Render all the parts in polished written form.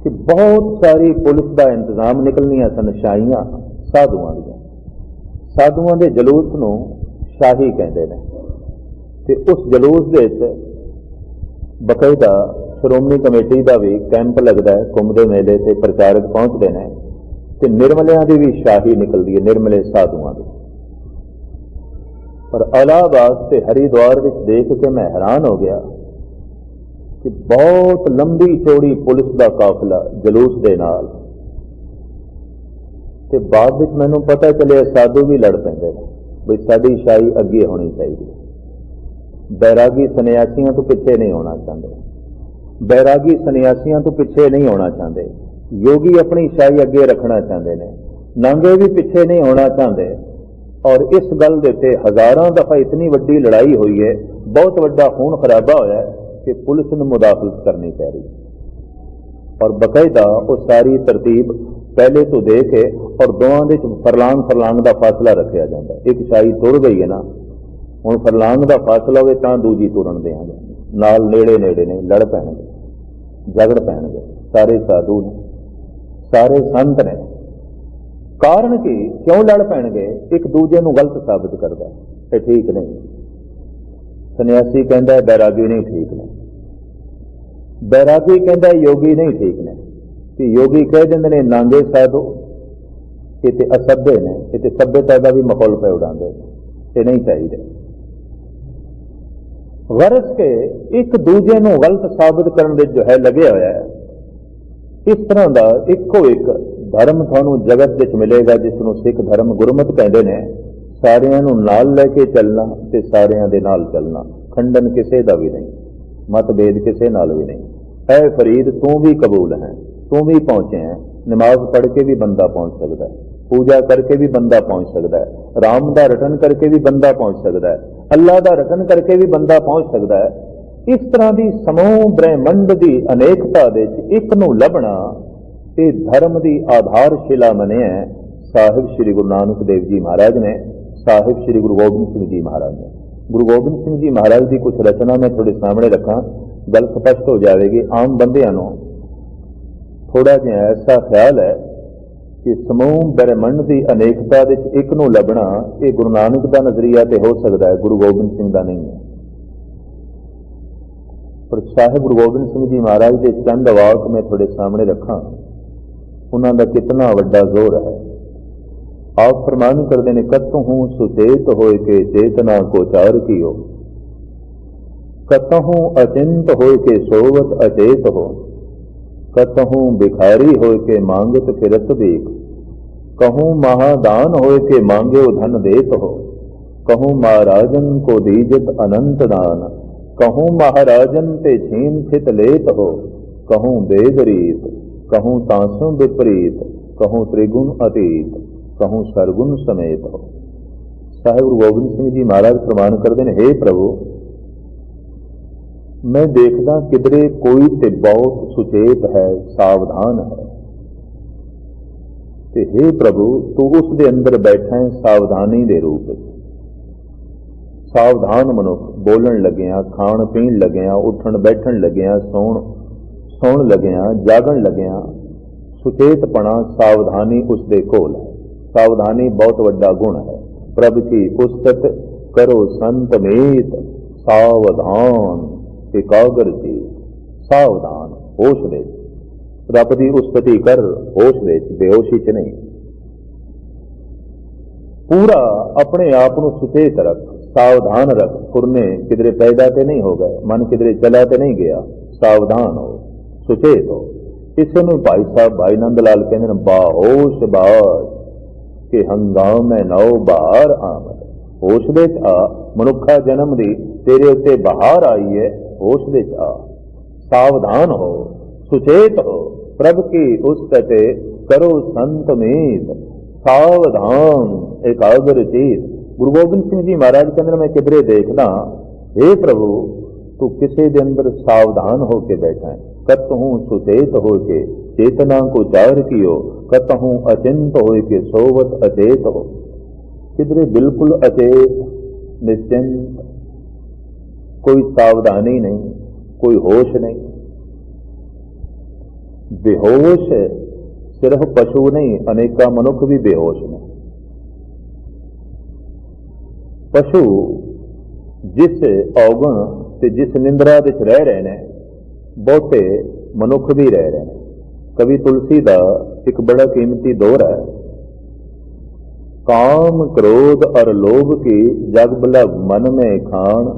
कि बहुत सारी पुलिस का इंतजाम निकलनियां सन शाहियां साधुआं दियां। साधुआं दे जलूस नूं शाही कहते हैं। ते उस जलूस दे विच बकायदा श्रोमणी कमेटी का भी कैंप लगता है, कुंभ के मेले से प्रचारक पहुंचते हैं तो निर्मलिया की भी शाही निकलती है, निर्मले साधुआं की। पर इलाहाबाद से हरिद्वार विच देख के मैं हैरान हो गया कि बहुत लंबी चौड़ी पुलिस का काफिला जलूस के नाल, ते बाद विच मैनूं पता चलिया साधु भी लड़ पैंदे ने बई साडी शाही अगे होनी चाहिए। बैरागी सन्यासियों तो पिछे नहीं होना चाहते, बैरागी सन्यासियों तो पिछे नहीं होना चाहते, योगी अपनी शाही अगे रखना चाहते हैं, नांगे भी पिछे नहीं होना चाहते। और इस गल के उत्ते हज़ारों दफा इतनी वड्डी लड़ाई हुई है, बहुत वड्डा खून खराबा होया है कि पुलिस ने मुदाखलत करनी पै रही। और बकायदा वो सारी तरतीब पहले तो दे के और दोवां दे फरलांग फरलांग का फासला रखा जाता है। एक शाही तुर गई है ना, हुण फरलांग का फासला हो तां दूजी तुरन देंगे, नाल नेड़े नेड़े ने लड़ पैणगे, झगड़ पैणगे। सारे साधु ने, सारे संत ने। कारण कि क्यों लड़ पैणगे? एक दूजे नूं गलत साबित करता है, ठीक नहीं। सन्यासी कहता है बैरागी नहीं ठीक ने, बैरागी कहता है योगी नहीं ठीक ने। कि योगी कह देंगे ने नांगे साधु ये असभ्य ने, ये सभ्यता का भी माहौल पे उड़ाते, ये नहीं चाहिए। गरज के एक दूजे नूं गलत साबित करने जो है लगे होया है। इस तरह का इको एक धर्म थानू जगत विच मिलेगा जिसनों सिख धर्म गुरमत कहते हैं। सारियां नूं नाल लैके चलना ते सारियां दे नाल चलना, खंडन किसी का भी नहीं, मतभेद किसी नाल भी नहीं। ऐ फरीद तू भी कबूल है, तू भी पहुंचे हैं। नमाज पढ़ के भी बंदा पहुंच सकता है, पूजा करके भी बंदा पहुंच सकता है, राम का रटन करके भी बंदा पहुंच सकता है, अल्लाह का रटन करके भी बंदा पहुंच सकता है। इस तरह की समूह ब्रह्मंड की अनेकता दे एक नूं लभना ये धर्म की आधारशिला मने है साहिब श्री गुरु नानक देव जी महाराज ने, साहिब श्री गुरु गोबिंद सिंह जी महाराज ने। गुरु गोबिंद सिंह जी महाराज की कुछ रचना मैं थोड़े सामने रखा, गल स्पष्ट हो जाएगी। आम बंदियां नूं थोड़ा जिहा ऐसा ख्याल है कि समूह ब्रह्मंड की अनेकता दे एक नूं लभना ये गुरु नानक का नजरिया तो हो सकता है, गुरु गोबिंद सिंह का नहीं है। पर साहिब गुरु गोबिंद सिंह जी महाराज के चंद वाक मैं थोड़े सामने रखा, उन्होंने कितना वड्डा जोर है। आप फरमान करते हैं कतहूं सुचेत होए के चेतना को चार कियो, कतहूं अचिंत होए के सोवत अचेत हो, कतहूं भिखारी होए के मांगत फिरत भीख, कहूं महादान होए के मांगे धन देत हो, कहूं महाराजन को दीजत अनंत दान, कहूं महाराजन ते छीन छित लेत हो, कहूं बेदरीत, कहूं तांसों विपरीत, कहूं त्रिगुण अतीत, कहूं सरगुण समेत हो। साहिब गुरु गोबिंद सिंह जी महाराज प्रमाण करते हैं, हे प्रभु मैं देखदा किधरे कोई ते बहुत सुचेत है, सावधान है, ते हे प्रभु तू उस दे अंदर बैठा है सावधानी दे रूप में। सावधान मनुख बोलन लग्या, खाण पीण लग्या, उठन बैठन लग्या, सौण लग्या, जागन लग्या, सुचेतपना सावधानी उसदे कोल है। सावधानी बहुत वड्डा गुण है। प्रभ की पुस्तक करो संत मीत, सावधान एकाग्र जी, सावधान होश दे, रब की उस्तति कर होश दे, बेहोशी च नहीं। पूरा अपने आप को सुचेत रख, सावधान रख, फुरने किधरे पैदा ते नहीं हो गए, मन किधरे चला ते नहीं गया, सावधान हो, सुचेत हो। इसे नूं भाई साहब भाई नंद लाल कहते हैं बाहोश बाज के हंगामे नौ बहार आमद। होश दे आ, मनुखा जन्म दी तेरे उत्ते बहार आई है, होश दे आ, सावधान हो, सुचेत हो, प्रभ की उस्तते करो संत मीत, सावधान एकाग्र चीत। गुरु गोबिंद सिंह जी महाराज के अंदर मैं किधरे देखना, हे प्रभु तू किसी के अंदर सावधान होके बैठा है। कतहूं सुचेत होके चेतना को चार कियो, कतहूं अचिंत होके सोवत अचेत हो। किधरे बिल्कुल अचेत निश्चिंत, कोई सावधानी नहीं, कोई होश नहीं। बेहोश सिर्फ पशु नहीं, अनेका मनुख भी बेहोश ने। पशु जिस औगण ते जिस निंद्रा विच रह रहे ने, बहुते मनुख भी रह रहे हैं। कवि तुलसी का एक बड़ा कीमती दौर है, काम क्रोध और लोभ की जग बलग मन में खान,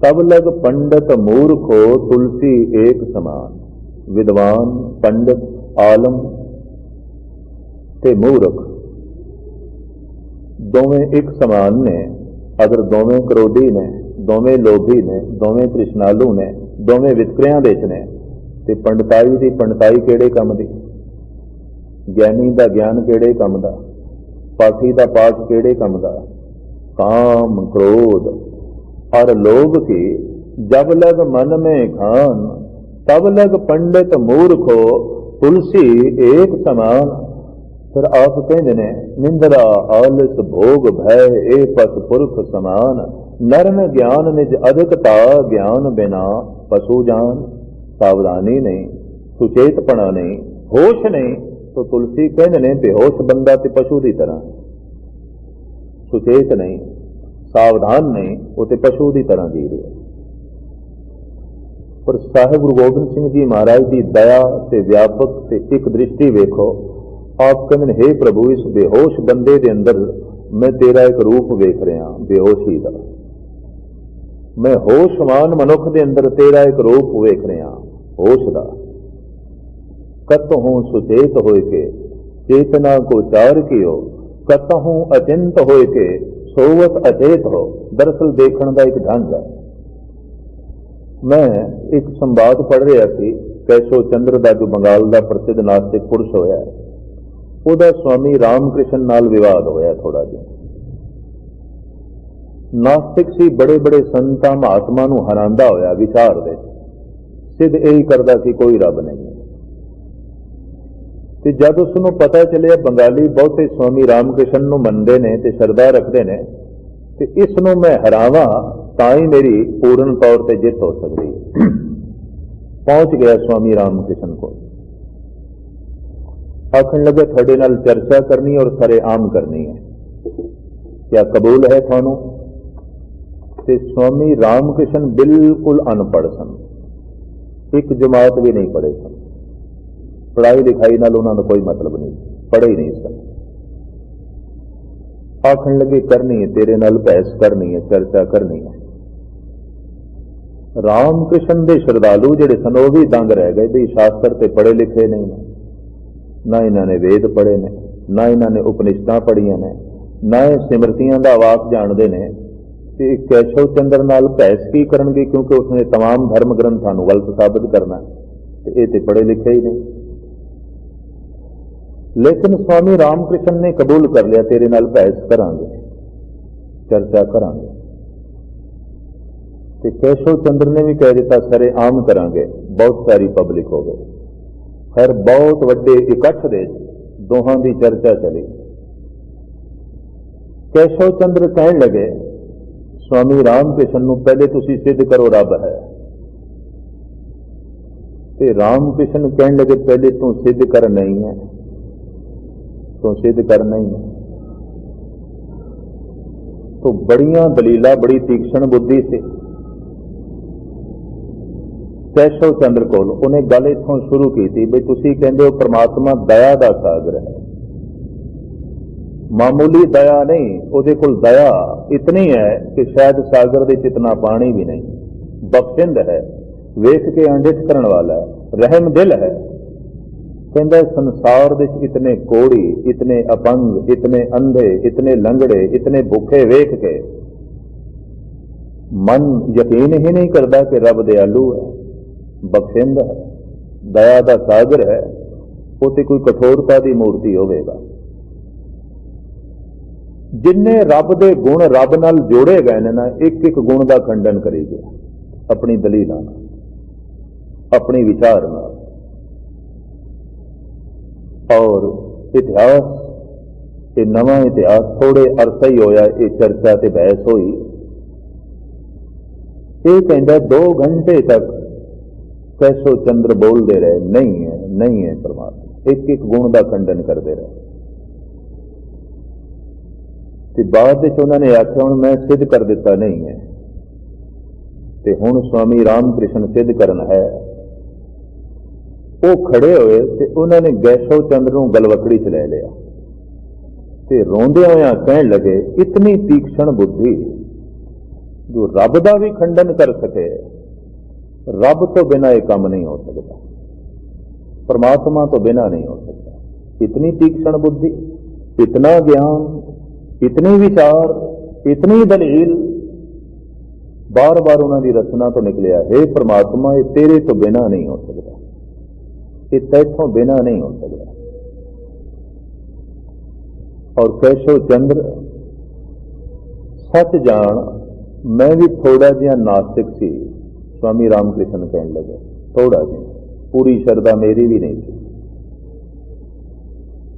तब लग पंडित मूर्ख हो तुलसी एक समान। विद्वान पंडित आलम ते मूर्ख दोवें एक समान ने। अगर दोवें क्रोधी ने, दोवें लोभी ने, दोवें तृष्णालु ने, दोवें वितकरियां विच ने, ते पंडिताई दी पंडिताई किहड़े काम दी, ज्ञानी दा ज्ञान किहड़े काम दा, पाठी दा पाठ किहड़े काम दा। काम क्रोध और लोभ की जब लग मन में खान, तब लग पंडित मूर्ख हो तुलसी एक समान। फिर आप कहते ने निंद्रा आलस भोग भय ए पस पुरख समान। नरन ज्ञान निज अधिकता ज्ञान बिना पशु जान। सावधानी नहीं, सुचेतपना नहीं, होश नहीं, तो तुलसी कहते ने बेहोश बंदा ते पशु की तरह। सुचेत नहीं, सावधान नहीं, वो तो पशु की तरह जी रहे। पर साहिब गुरु गोबिंद सिंह जी महाराज की दया से व्यापक से एक दृष्टि वेखो। आप कहते हे प्रभु, इस बेहोश बंदे के अंदर मैं तेरा एक रूप वेख रहा, बेहोशी का। मैं होशमान मनुख के अंदर तेरा एक रूप वेख रहा, होश का। कतहूं सुचेत होए के चेतना को चार कियो, कतहूं अचिंत होए के सोवत अचेत हो। दरअसल देखने का एक ढंग है। मैं एक संवाद पढ़ रहा सी, कैशो चंद्र का जो बंगाल का प्रसिद्ध नास्तिक पुरुष होया, ਉਹਦਾ स्वामी रामकृष्ण नाल विवाद होया थोड़ा जिहा। नास्तिक सी, बड़े बड़े संतां महात्मा नूं हरांदा होया विचार दे, सिद्ध यही करदा सी कोई रब नहीं। ते जद उसनूं पता चलिया बंगाली बहुते स्वामी रामकृष्ण नूं मनदे ने ते शरधा रखदे ने, ते इसनूं मैं हरावां तां ही मेरी पूर्ण तौर पर जित हो सकती। पहुंच गया स्वामी रामकृष्ण को, आखन लगे थोड़े नाल चर्चा करनी और सारे आम करनी है, क्या कबूल है थानू? ते स्वामी रामकृष्ण बिल्कुल अनपढ़ सन, एक जमात भी नहीं पढ़े सन। पढ़ाई लिखाई नाल उन्होंने कोई मतलब नहीं, पढ़े ही नहीं सन। आखन लगे करनी है तेरे नाल बहस करनी है, चर्चा करनी है। रामकृष्ण के श्रद्धालु जिहड़े सन वो भी दंग रह गए भी शास्त्र ते पढ़े लिखे नहीं ने, ना इन्होंने वेद पढ़े ने, ना इन्होंने उपनिषदां पढ़िया ने, ना सिमरतियां दा वाक जानते ने। ते कैशव चंद्र नाल बहस की करनगे, क्योंकि उसने तमाम धर्म ग्रंथां नूं गलत साबित करना, ते इह ते पढ़े लिखे ही नहीं। लेकिन स्वामी रामकृष्ण ने कबूल कर लिया, तेरे नाल बहस करांगे, चर्चा करांगे। ते कैशव चंद्र ने भी कह दिता सरे आम करांगे, बहुत सारी पब्लिक हो गई। खैर बहुत वड्डे इकट्ठ दे दोहां की चर्चा चली। कैशव चंद्र कहन लगे स्वामी रामकृष्ण नूं, पहले तुसी सिद्ध करो रब है। ते रामकृष्ण कहन लगे पहले तू सिद्ध कर नहीं है, तू सिद्ध कर नहीं है। तो बड़ियां दलीलां, बड़ी तीक्ष्ण बुद्धि से कैशव चंद्र कोल। उन्हें गल इत्थों शुरू की थी भी तुसी कहंदे हो परमात्मा दया का सागर है, मामूली दया नहीं, उहदे कोल दया इतनी है कि शायद सागर दे इतना पानी भी नहीं। बख्शिंद है, वेख के अंडिठ करन वाला है, रहम दिल है। कहंदा संसार दे इतने कोड़ी, इतने अपंग, इतने अंधे, इतने लंगड़े, इतने भूखे वेख के मन यकीन ही नहीं करता कि रब दयालु है, बख्शिंद है, दया का सागर है। उसे कोई कठोरता की मूर्ति होवेगा। जिन्ने रब दे गुण रब नाल जोड़े गए ने ना, एक एक गुण का खंडन करी गया अपनी दलील, अपनी विचार नाल। और इतिहास, ये नवा इतिहास थोड़े अरसा ही होया, ये चर्चा ते बहस हुई। ये कहता 2 घंटे तक कैशव चंद्र बोलते रहे, नहीं है नहीं है परमात्मा। एक एक गुण का खंडन करते रहे। ते बाद विच उन्होंने आख्या हुण मैं सिद्ध कर दिता नहीं है, ते हुण स्वामी राम कृष्ण सिद्ध करना है। वो खड़े होए ते उन्होंने गैसो चंद्र नूं गलवकड़ी च लै लिया ते रोंदे होया कहण लगे, इतनी तीक्ष्ण बुद्धि जो रब का भी खंडन कर सके, रब तो बिना यह काम नहीं हो सकता, परमात्मा तो बिना नहीं हो सकता। इतनी तीक्ष्ण बुद्धि, इतना ज्ञान, इतनी विचार, इतनी दलील, बार बार उन्होंने रचना तो निकलिया, हे परमात्मा ये तेरे तो बिना नहीं हो सकता, ये तैथों बिना नहीं हो सकता। और कैशव चंद्र सच जान मैं भी थोड़ा जिहा नास्तिक सी, स्वामी रामकृष्ण कहने लगे, थोड़ा जिहा, पूरी श्रद्धा मेरी भी नहीं थी,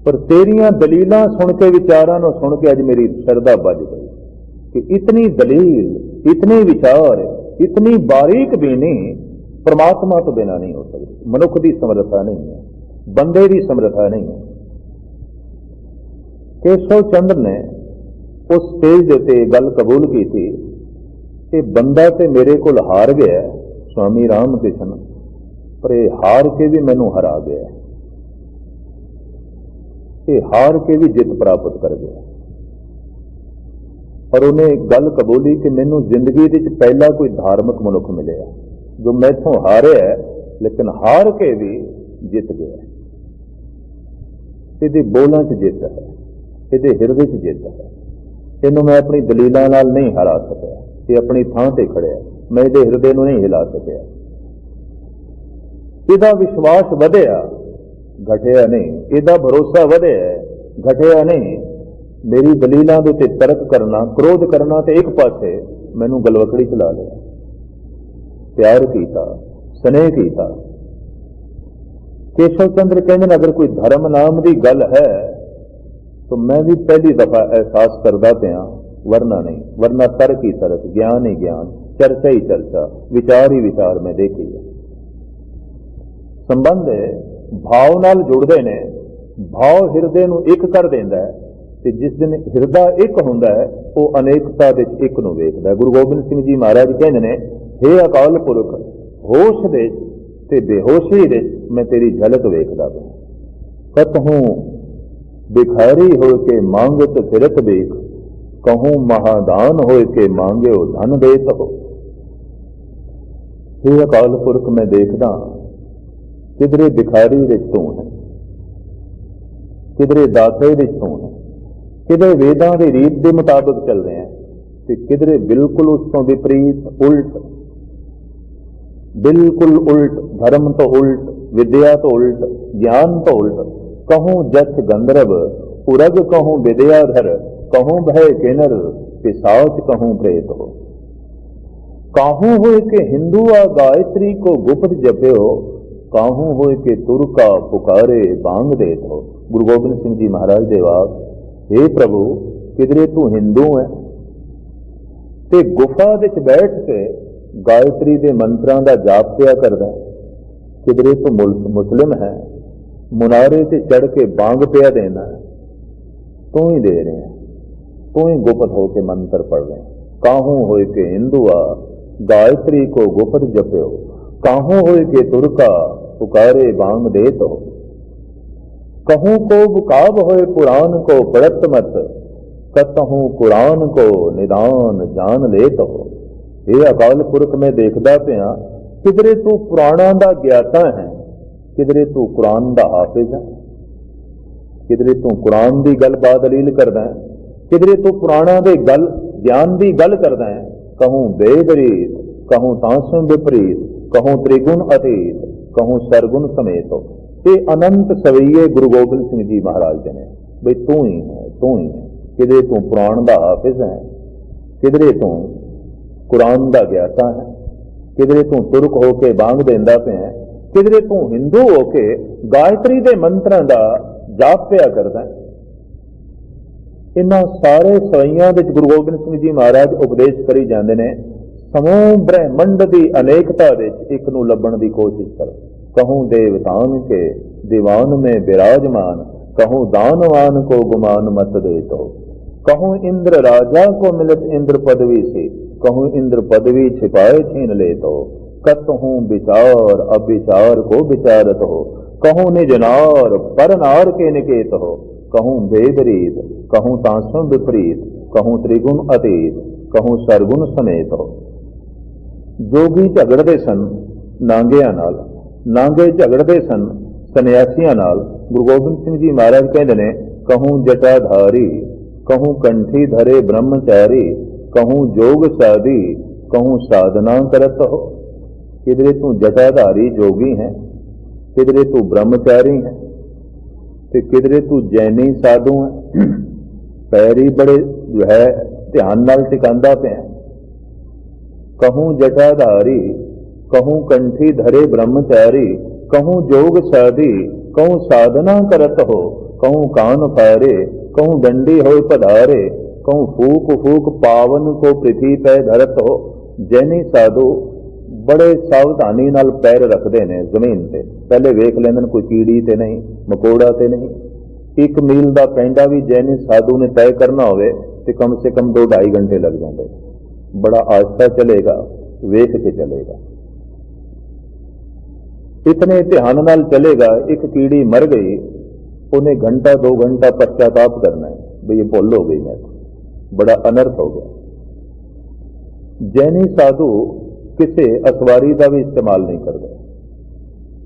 पर तेरियां दलीलां सुन के, विचारां नूं सुन के अज मेरी श्रद्धा बज गई कि इतनी दलील, इतने विचार, इतनी बारीक बीनी परमात्मा तो बिना नहीं हो सकती। मनुख की समर्था नहीं है, बंदे की समर्था नहीं है। केशव चंद्र ने उस स्टेज के उत्ते गल कबूल की थी कि बंदा तो मेरे को हार गया स्वामी राम कृष्ण, पर यह हार के भी मैनू हरा गया, ये हार के भी जित प्राप्त कर गया। और उन्हें गल कबूली कि मैनू जिंदगी विच पहला कोई धार्मिक मनुख मिले जो मैथों हारे है, लेकिन हार के भी जित गया। ये बोलों च जित है, ये हिरदे च जित है। इनू मैं अपनी दलीलों नाल नहीं हरा सकिया, ये अपनी थां ते खड़िया, मैं ये हिरदे नूं नहीं हिला सकिया। इहदा विश्वास वधिया, घटिया नहीं, इहदा भरोसा वधिया, घटिया नहीं। मेरी दलीलों के उत्ते तर्क करना, क्रोध करना तो एक पासे, मैनू गलवकड़ी चला लिया, प्यार किया, स्नेह किया। केशव चंद्र कहते अगर कोई धर्म नाम की गल है तो मैं भी पहली दफा एहसास करता पाया, वरना नहीं, वरना तर्क ही तर्क, ज्ञान ही ज्ञान, चर्चा ही चर्चा, विचार ही विचार में देखी है। संबंध भाव नाल जुड़ते ने, भाव हिरदे नूं एक कर देंदा है, ते जिस दिन हिरदा एक हुंदा है वो अनेकता विच एक नूं वेखदा है। गुरु गोबिंद सिंह जी महाराज कहंदे ने, हे अकाल पुरख, होश दे ते बेहोशी दे मैं तेरी झलक वेखदा पिया। कतहूं भिखारी होए के मांगत फिरत बेख, कहूं महादान होए के मांगे धन देत हो। हे अकाल पुरख मैं देखदा किधरे भिखारी विच तूं है, किधरे दाते विच तूं है, किधरे वेदां दी रीत के मुताबिक चल रहे हैं, ते किधरे बिल्कुल उस तो विपरीत, उल्ट, बिल्कुल उल्ट, धर्म तो उल्ट, विद्या तो उल्ट, ज्ञान तो उल्ट। कहूं जथ गंधर्व उरग, कहूं विद्याधर, कहूं भय किन्नर, पिशाच कहूं प्रेत हो। काहूं होए के हिंदू आ गायत्री को गुप्त जप्यो, काहूं होए के तुरका पुकारे बांग देत हो। गुरु गोबिंद सिंह जी महाराज दे वाक, हे प्रभु किधरे तू हिंदू है ते गुफा विच बैठ के गायत्री के मंत्रां दा जाप पिया करदा, किधरे तू मुस्लिम है मुनारे से चढ़ के बांग पिया देना, तू ही दे रहे हैं, तू ही गुप्त होके मंत्र पढ़ रहे हैं। काहूं होए के हिंदू आ गायत्री को गुप्त जप्यो, काहूं होए के तुरका पुकारे बांग देत हो। कहूं को बुकाब होए पुराण को पढ़त मत, कतहूं कुरान को निदान जान लेत हो। ये अकाल पुरख में देखदा पिया किधरे तू पुराणा दा ज्ञाता है, किधरे तू कुरान दा हाफिज है, किधरे तू कुरान की गल बादलील करदा है, किधरे तू पुराणा दे गल ज्ञान की गल करदा है। कहूं बेदरीत, कहूं तांसों विपरीत, कहूं त्रिगुण अतीत, कहूं सरगुण समेत हो। ये अनंत सवैये गुरु गोबिंद सिंह जी महाराज ने, भाई तू ही है, तू ही है। किधरे तू पुराण दा हाफिज है, किधरे तू कुरान दा ज्ञाता है, किधरे तू तुरक होके बांग देंदा पे है, किधरे तू हिंदू होके गायत्री के मंत्रां दा जाप पिया करदा है। इन्हां सारे सवैयां विच गुरु गोबिंद सिंह जी महाराज उपदेश करी जांदे ने, समूह ब्रह्मंड की अनेकता विच एक नूं लभण की कोशिश करो। कहूं देवतान के दीवान में विराजमान, कहूँ दानवान को गुमान मत दे तो। कहूँ इंद्र राजा को मिलत इंद्र पदवी से, कहूँ इंद्र पदवी छिपाए छीन ले तो। कतहूँ विचार अब विचार को विचारत हो, कहूँ निज नार पर नार के निकेत हो। कहूँ भेदरीत, कहूँ तासों विपरीत, कहूँ त्रिगुण अतीत, कहूँ सरगुण समेत हो। जोगी झगड़ते सन नांगिਆਂ ਨਾਲ, नांगे झगड़ते सन सन्यासियां नाल। गुरु गोबिंद सिंह जी महाराज कहते ने, कहूँ जटाधारी, कहूँ कंठी धरे ब्रह्मचारी, कहूँ जोग साधी, कहूँ साधना करत हो। किधरे तू जटाधारी जोगी है, किधरे तू ब्रह्मचारी है, तो किधरे तू जैनी साधु है। पैरी बड़े जो है ध्यान नाल टिकांदा पे। कहूँ जटाधारी, कहूँ कंठी धरे ब्रह्मचारी, कहूँ जोग साधी, कहूँ साधना करत हो। कहूँ कान फारे, कहूँ डंडी हो पधारे, कहूँ फूक फूक पावन को पृथ्वी पे धरत हो। जैनी साधु बड़े सावधानी नाल पैर रखते हैं जमीन से, पहले वेख लेंदे कोई कीड़ी ते नहीं, मकोड़ा ते नहीं। 1 मील का पैंडा भी जैनी साधु ने तय करना होवे तो कम से कम 2-2.5 घंटे लग जाते। बड़ा आस्था चलेगा, वेख के चलेगा, इतने ध्यान नाल चलेगा। एक कीड़ी मर गई, उन्हें घंटा 2 घंटा पश्चाताप करना है, भाई ये भुल हो गई, मैं बड़ा अनर्थ हो गया। जैनी साधु किसी असवारी का भी इस्तेमाल नहीं करते,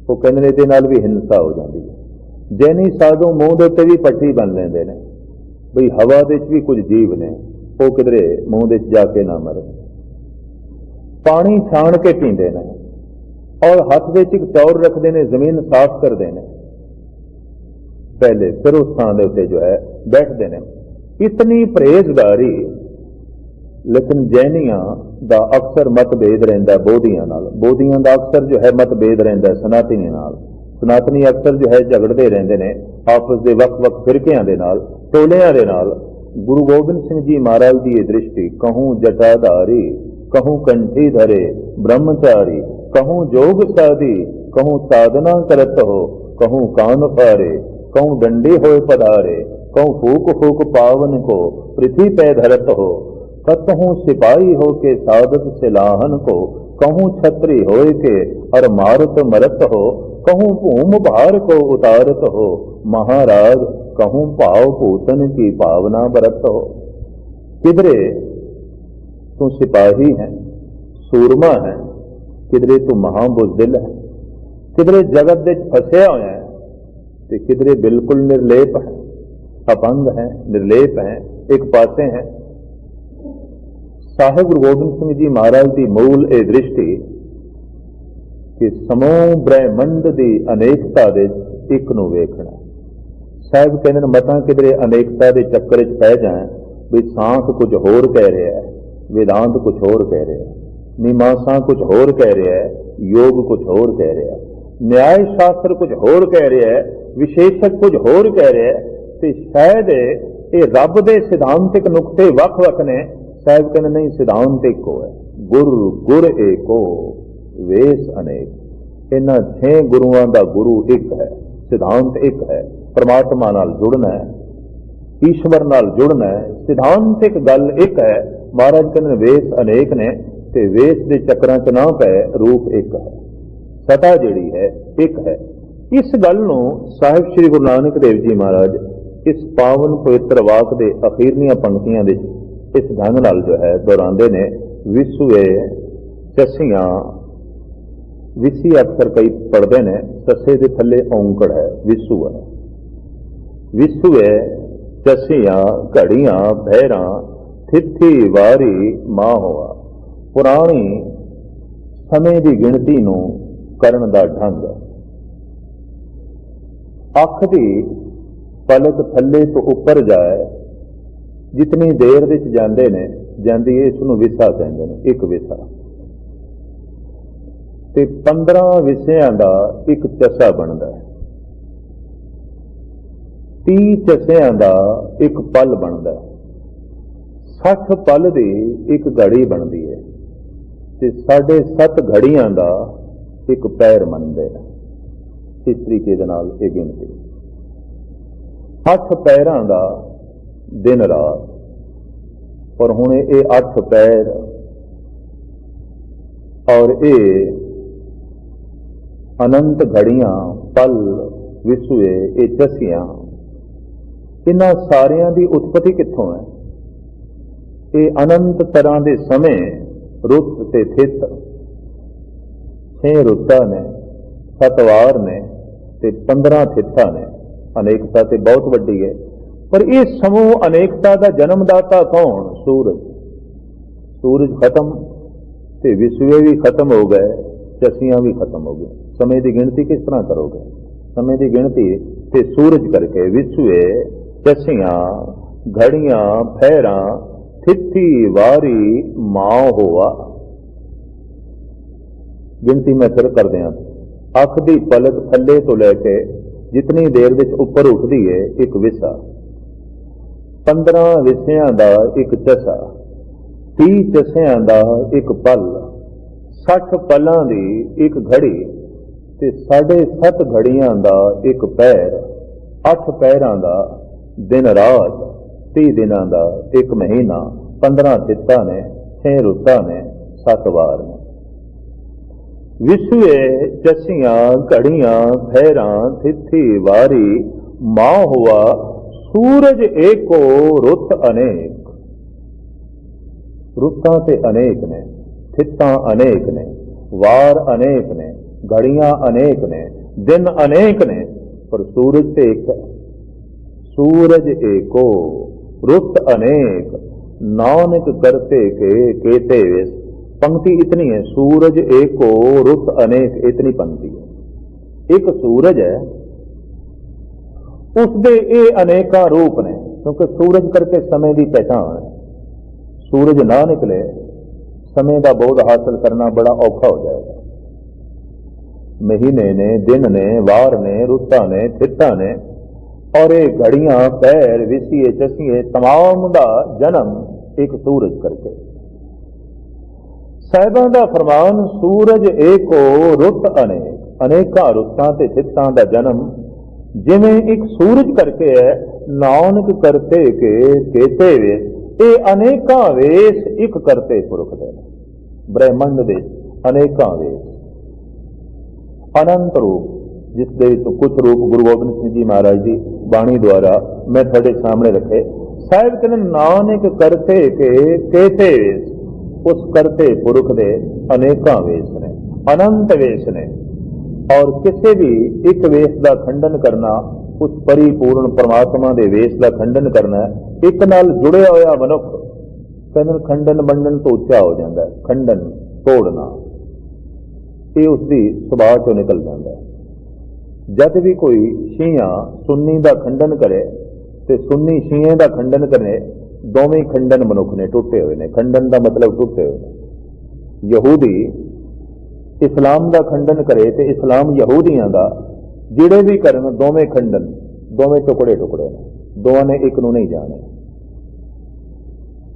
वो कहने के नाल भी हिंसा हो जाती है। जैनी साधु मुंह के उत्ते भी पट्टी बन लेंदे ने, बई हवा दे भी कुछ जीव ने, वो किधरे मुंह दे जाके ना मरे। पानी छाण के पींदे ने और हथ में एक चौर रखते हैं, जमीन साफ करते हैं पहले, फिर उस थां दे उत्ते जो है बैठते हैं। इतनी परहेजगारी। लेकिन जैनियां दा अक्सर मतभेद रहिंदा बोधियां नाल, बोधियां दा अक्सर जो है मतभेद रहिंदा सनातनी नाल। सनातनी अक्सर जो है झगड़ते रहंदे ने आपस के वख-वख फिरकियां दे नाल, टोलियां दे नाल। गुरु गोबिंद सिंह जी महाराज की दृष्टि, कहूँ जटाधारी, कहूँ कंठी धरे ब्रह्मचारी, कहूँ जोग साधी, कहूँ साधना करत हो। कहूँ कान फारे, कहूँ डंडी होए पधारे, कहूँ फूक फूक पावन को पृथ्वी पे धरत हो। कतहूँ सिपाही हो के साधक सिलाहन को, कहूँ छत्री होए के और मारत मरत हो। कहूँ भूम भार को उतारत हो, महाराज कहूँ भाव पूतन की भावना बरत हो। किधरे तू सिपाही है, सूरमा है, किधरे तू महाबुजदिल है, किधरे जगत दे फसिया होया है, तो किधरे बिल्कुल निर्लेप है, अपंग है, निर्लेप है, एक पासे है। साहिब गुरु गोबिंद सिंह जी महाराज की मूल ए दृष्टि कि समूह ब्रह्मंड की अनेकता दे एक नूं वेखना। साहिब कहते मतां किधरे अनेकता के चक्कर च पै जाए, भी सांख कुछ होर कह रहा है, वेदांत कुछ होर कह रहा है, मीमांसा कुछ होर कह रहा है, योग कुछ होर कह रहा है, न्याय शास्त्र कुछ होर कह रहा है, विशेषक कुछ होर कह रहा है, तो शायद ये रब के सिद्धांतिक नुकते वख वख ने। साहिब कहने नहीं, सिद्धांत एको है, गुर गुर एको वेस अनेक। इन्हां 6 गुरुआं दा गुरु एक है, सिद्धांत एक है, परमात्मा नाल जुड़ना है, ईश्वर नाल जुड़ना है, सिद्धांतिक गल एक है। महाराज कहने वेस अनेक ने, ते वेस के चक्रां च ना पै, रूप एक है, सता जिहड़ी है एक है। इस गल नूं साहिब श्री गुरु नानक देव जी महाराज इस पावन पवित्र वाक दे अखीरलियां पंक्तियां दे इस ढंग नाल जो है दोहराते ने, विसुए चसियां, विसी अक्सर कई पढ़ते हैं, ससे के थले औंकड़ है, विसु है। विसुए चसियां घड़ियां भैरां, थिथी वारी मां होआ। पुरानी समय की गिणती नूं करन दा ढंग, अख दी पलक थले तो उपर जाए, जितनी देर विच जांदे ने जांदी इसनूं विसा कहंदे ने, एक विसा। ते 15 विसियां दा एक चसा बनदा है, 30 चसियां दा एक पल बनदा है, 60 पल दी एक घड़ी बनदी है, ते 7.5 घड़ियां दा एक पैर मनदे ने। इस तरीके दे नाल ये गिनती 8 पैरां दा दिन रात, पर हुण ये 8 पैर और ये अनंत घड़ियां, पल, विसवे, ये चसियां, इन्हां सारियां दी उत्पत्ति कित्थों है? ये अनंत तरह के समय, रुत ते थित, 6 रुत्तां ने, 7 वार ने ते 15 थित्तां ने। अनेकता ते बहुत वड्डी है, पर इस समूह अनेकता का जन्मदाता कौन? सूरज। सूरज खत्म ते विसवे भी खत्म हो गए, चसियां भी खत्म हो गई। समय की गिनती किस तरह करोगे? समय की गिनती ते सूरज करके, विसवे, चसियां, घड़ियां, फैरां, थिथी, वारी, मां होआ। गिनती मैं फिर कर दिया। अख दी पलक थले तो लैके जितनी देर विच उपर उठती है एक विसा, 15 विसियां दा एक चसा, 30 चसियां दा एक पल, 60 पलां दी एक घड़ी ते 7.5 घड़ियां दा एक पैर, 8 पैरां दा दिन रात, 30 दिनां दा एक महीना, 15 थित्तां ने, 6 रुत्तां ने, 7 वार ने। विसवे, चसियां, घड़ियां, फैरां, थिथी, वारी, मां हुआ। सूरज एको, रुत अनेक। रुत्तां ते अनेक ने, थित्तां अनेक ने, वार अनेक ने, घड़ियां अनेक ने, दिन अनेक ने, पर सूरज ते एक है। सूरज एको, रुत अनेक, नानक करते के केते वेस। पंक्ति इतनी है, सूरज एको, रुत अनेक, इतनी पंक्ति है। एक सूरज है, उसके ये अनेका रूप ने, क्योंकि सूरज करके समय की पहचान है। सूरज ना निकले, समय का बोध हासिल करना बड़ा औखा हो जाएगा। महीने ने, दिन ने, वार ने, रुत्तां ने, थित्तां ने, और ये घड़ियां, पैर, विसिए, चसिए, तमाम का जन्म एक सूरज करके। साहिबां दा फरमान, सूरज एको, रुत अनेक। अनेका रुत्तां ते थित्तां दा जन्म जिवें एक सूरज करके है। नानक करते के केते वेस, ये अनेका वेस एक करते पुरख दे। ब्रह्मंड दे अनेका वेस, अनंत रूप, जिसदे कुछ रूप गुरु गोबिंद सिंह जी महाराज जी बाणी द्वारा मैं थोड़े सामने रखे। साहिब कहते नानक करते के केते वेस, उस करते पुरख दे अनेका वेस ने, अनंत वेस ने। और किसी भी एक वेस का खंडन करना, उस परिपूर्ण परमात्मा के वेस का खंडन करना, एक नाल जुड़िया होया मनुख कहते खंडन बंडन तो उच्चा हो जाता है। खंडन तोड़ना ये उसकी सुभाव चो निकल जाता है। जब भी कोई शीया सुन्नी का खंडन करे तो सुन्नी शीए का खंडन करे, दोवें खंडन मनुख ने टुटे हुए ने। खंडन का मतलब टुटे हुए ने। यहूदी इस्लाम का खंडन करे तो इस्लाम यहूदियों का जिड़े भी करन, दोवें खंडन, दोवें टुकड़े टुकड़े ने, दोवां ने एक नूं नहीं जाने।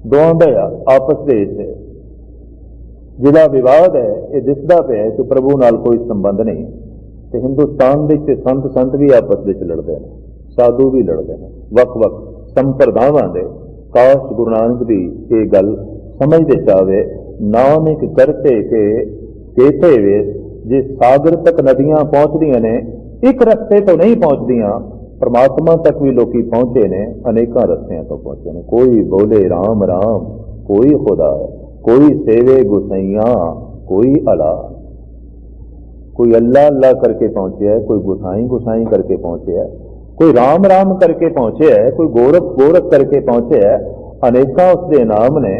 दोवां दा आपस दे जिहड़ा विवाद है ये दिसदा पिया कि प्रभु नाल कोई संबंध नहीं। तो हिंदुस्तान के संत भी आपस में लड़ते हैं, साधु भी लड़ते हैं, वख-वख संप्रदावां दे। काश गुरु नानक की ये गल समझते चाहे, नानक करते के केते वेस। जे सागर तक नदियां पहुंचदियां ने, एक रस्ते तो नहीं पहुंचदियां, परमात्मा तक भी लोग पहुंचे ने, अनेकों रस्तियां तो पहुंचे ने। कोई बोले राम राम, कोई खुदा, कोई सेवे गुसैया, कोई अला। कोई अल्लाह अल्लाह करके पहुंचे है, कोई गुसाई गुसाई करके पहुंचे है, कोई राम राम करके पहुंचे है, कोई गोरख गोरख करके पहुंचे है। अनेका उसके नाम ने।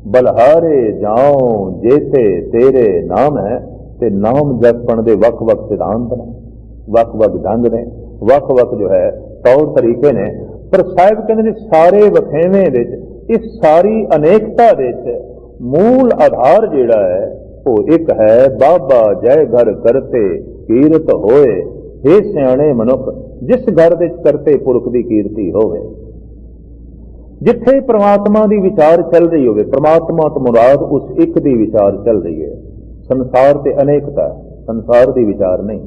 बलहारे जाओ जेते तेरे नाम है। ते नाम जपण दे वख वख सिद्धांत ने, वख वख ढंग ने, वख वख जो है तौर तरीके ने। पर साहिब कहते सारे वखेवें विच, इस सारी अनेकता विच मूल आधार जिहड़ा है वो एक है। बाबा जय घर करते कीरत होए। हे सियाणे मनुख, जिस घर विच करते पुरख की कीर्ति होवे। जिथे परमात्मा की विचार चल रही होवे, परमात्मा तो मुराद उस एक की विचार चल रही है। संसार ते अनेकता, संसार की विचार नहीं।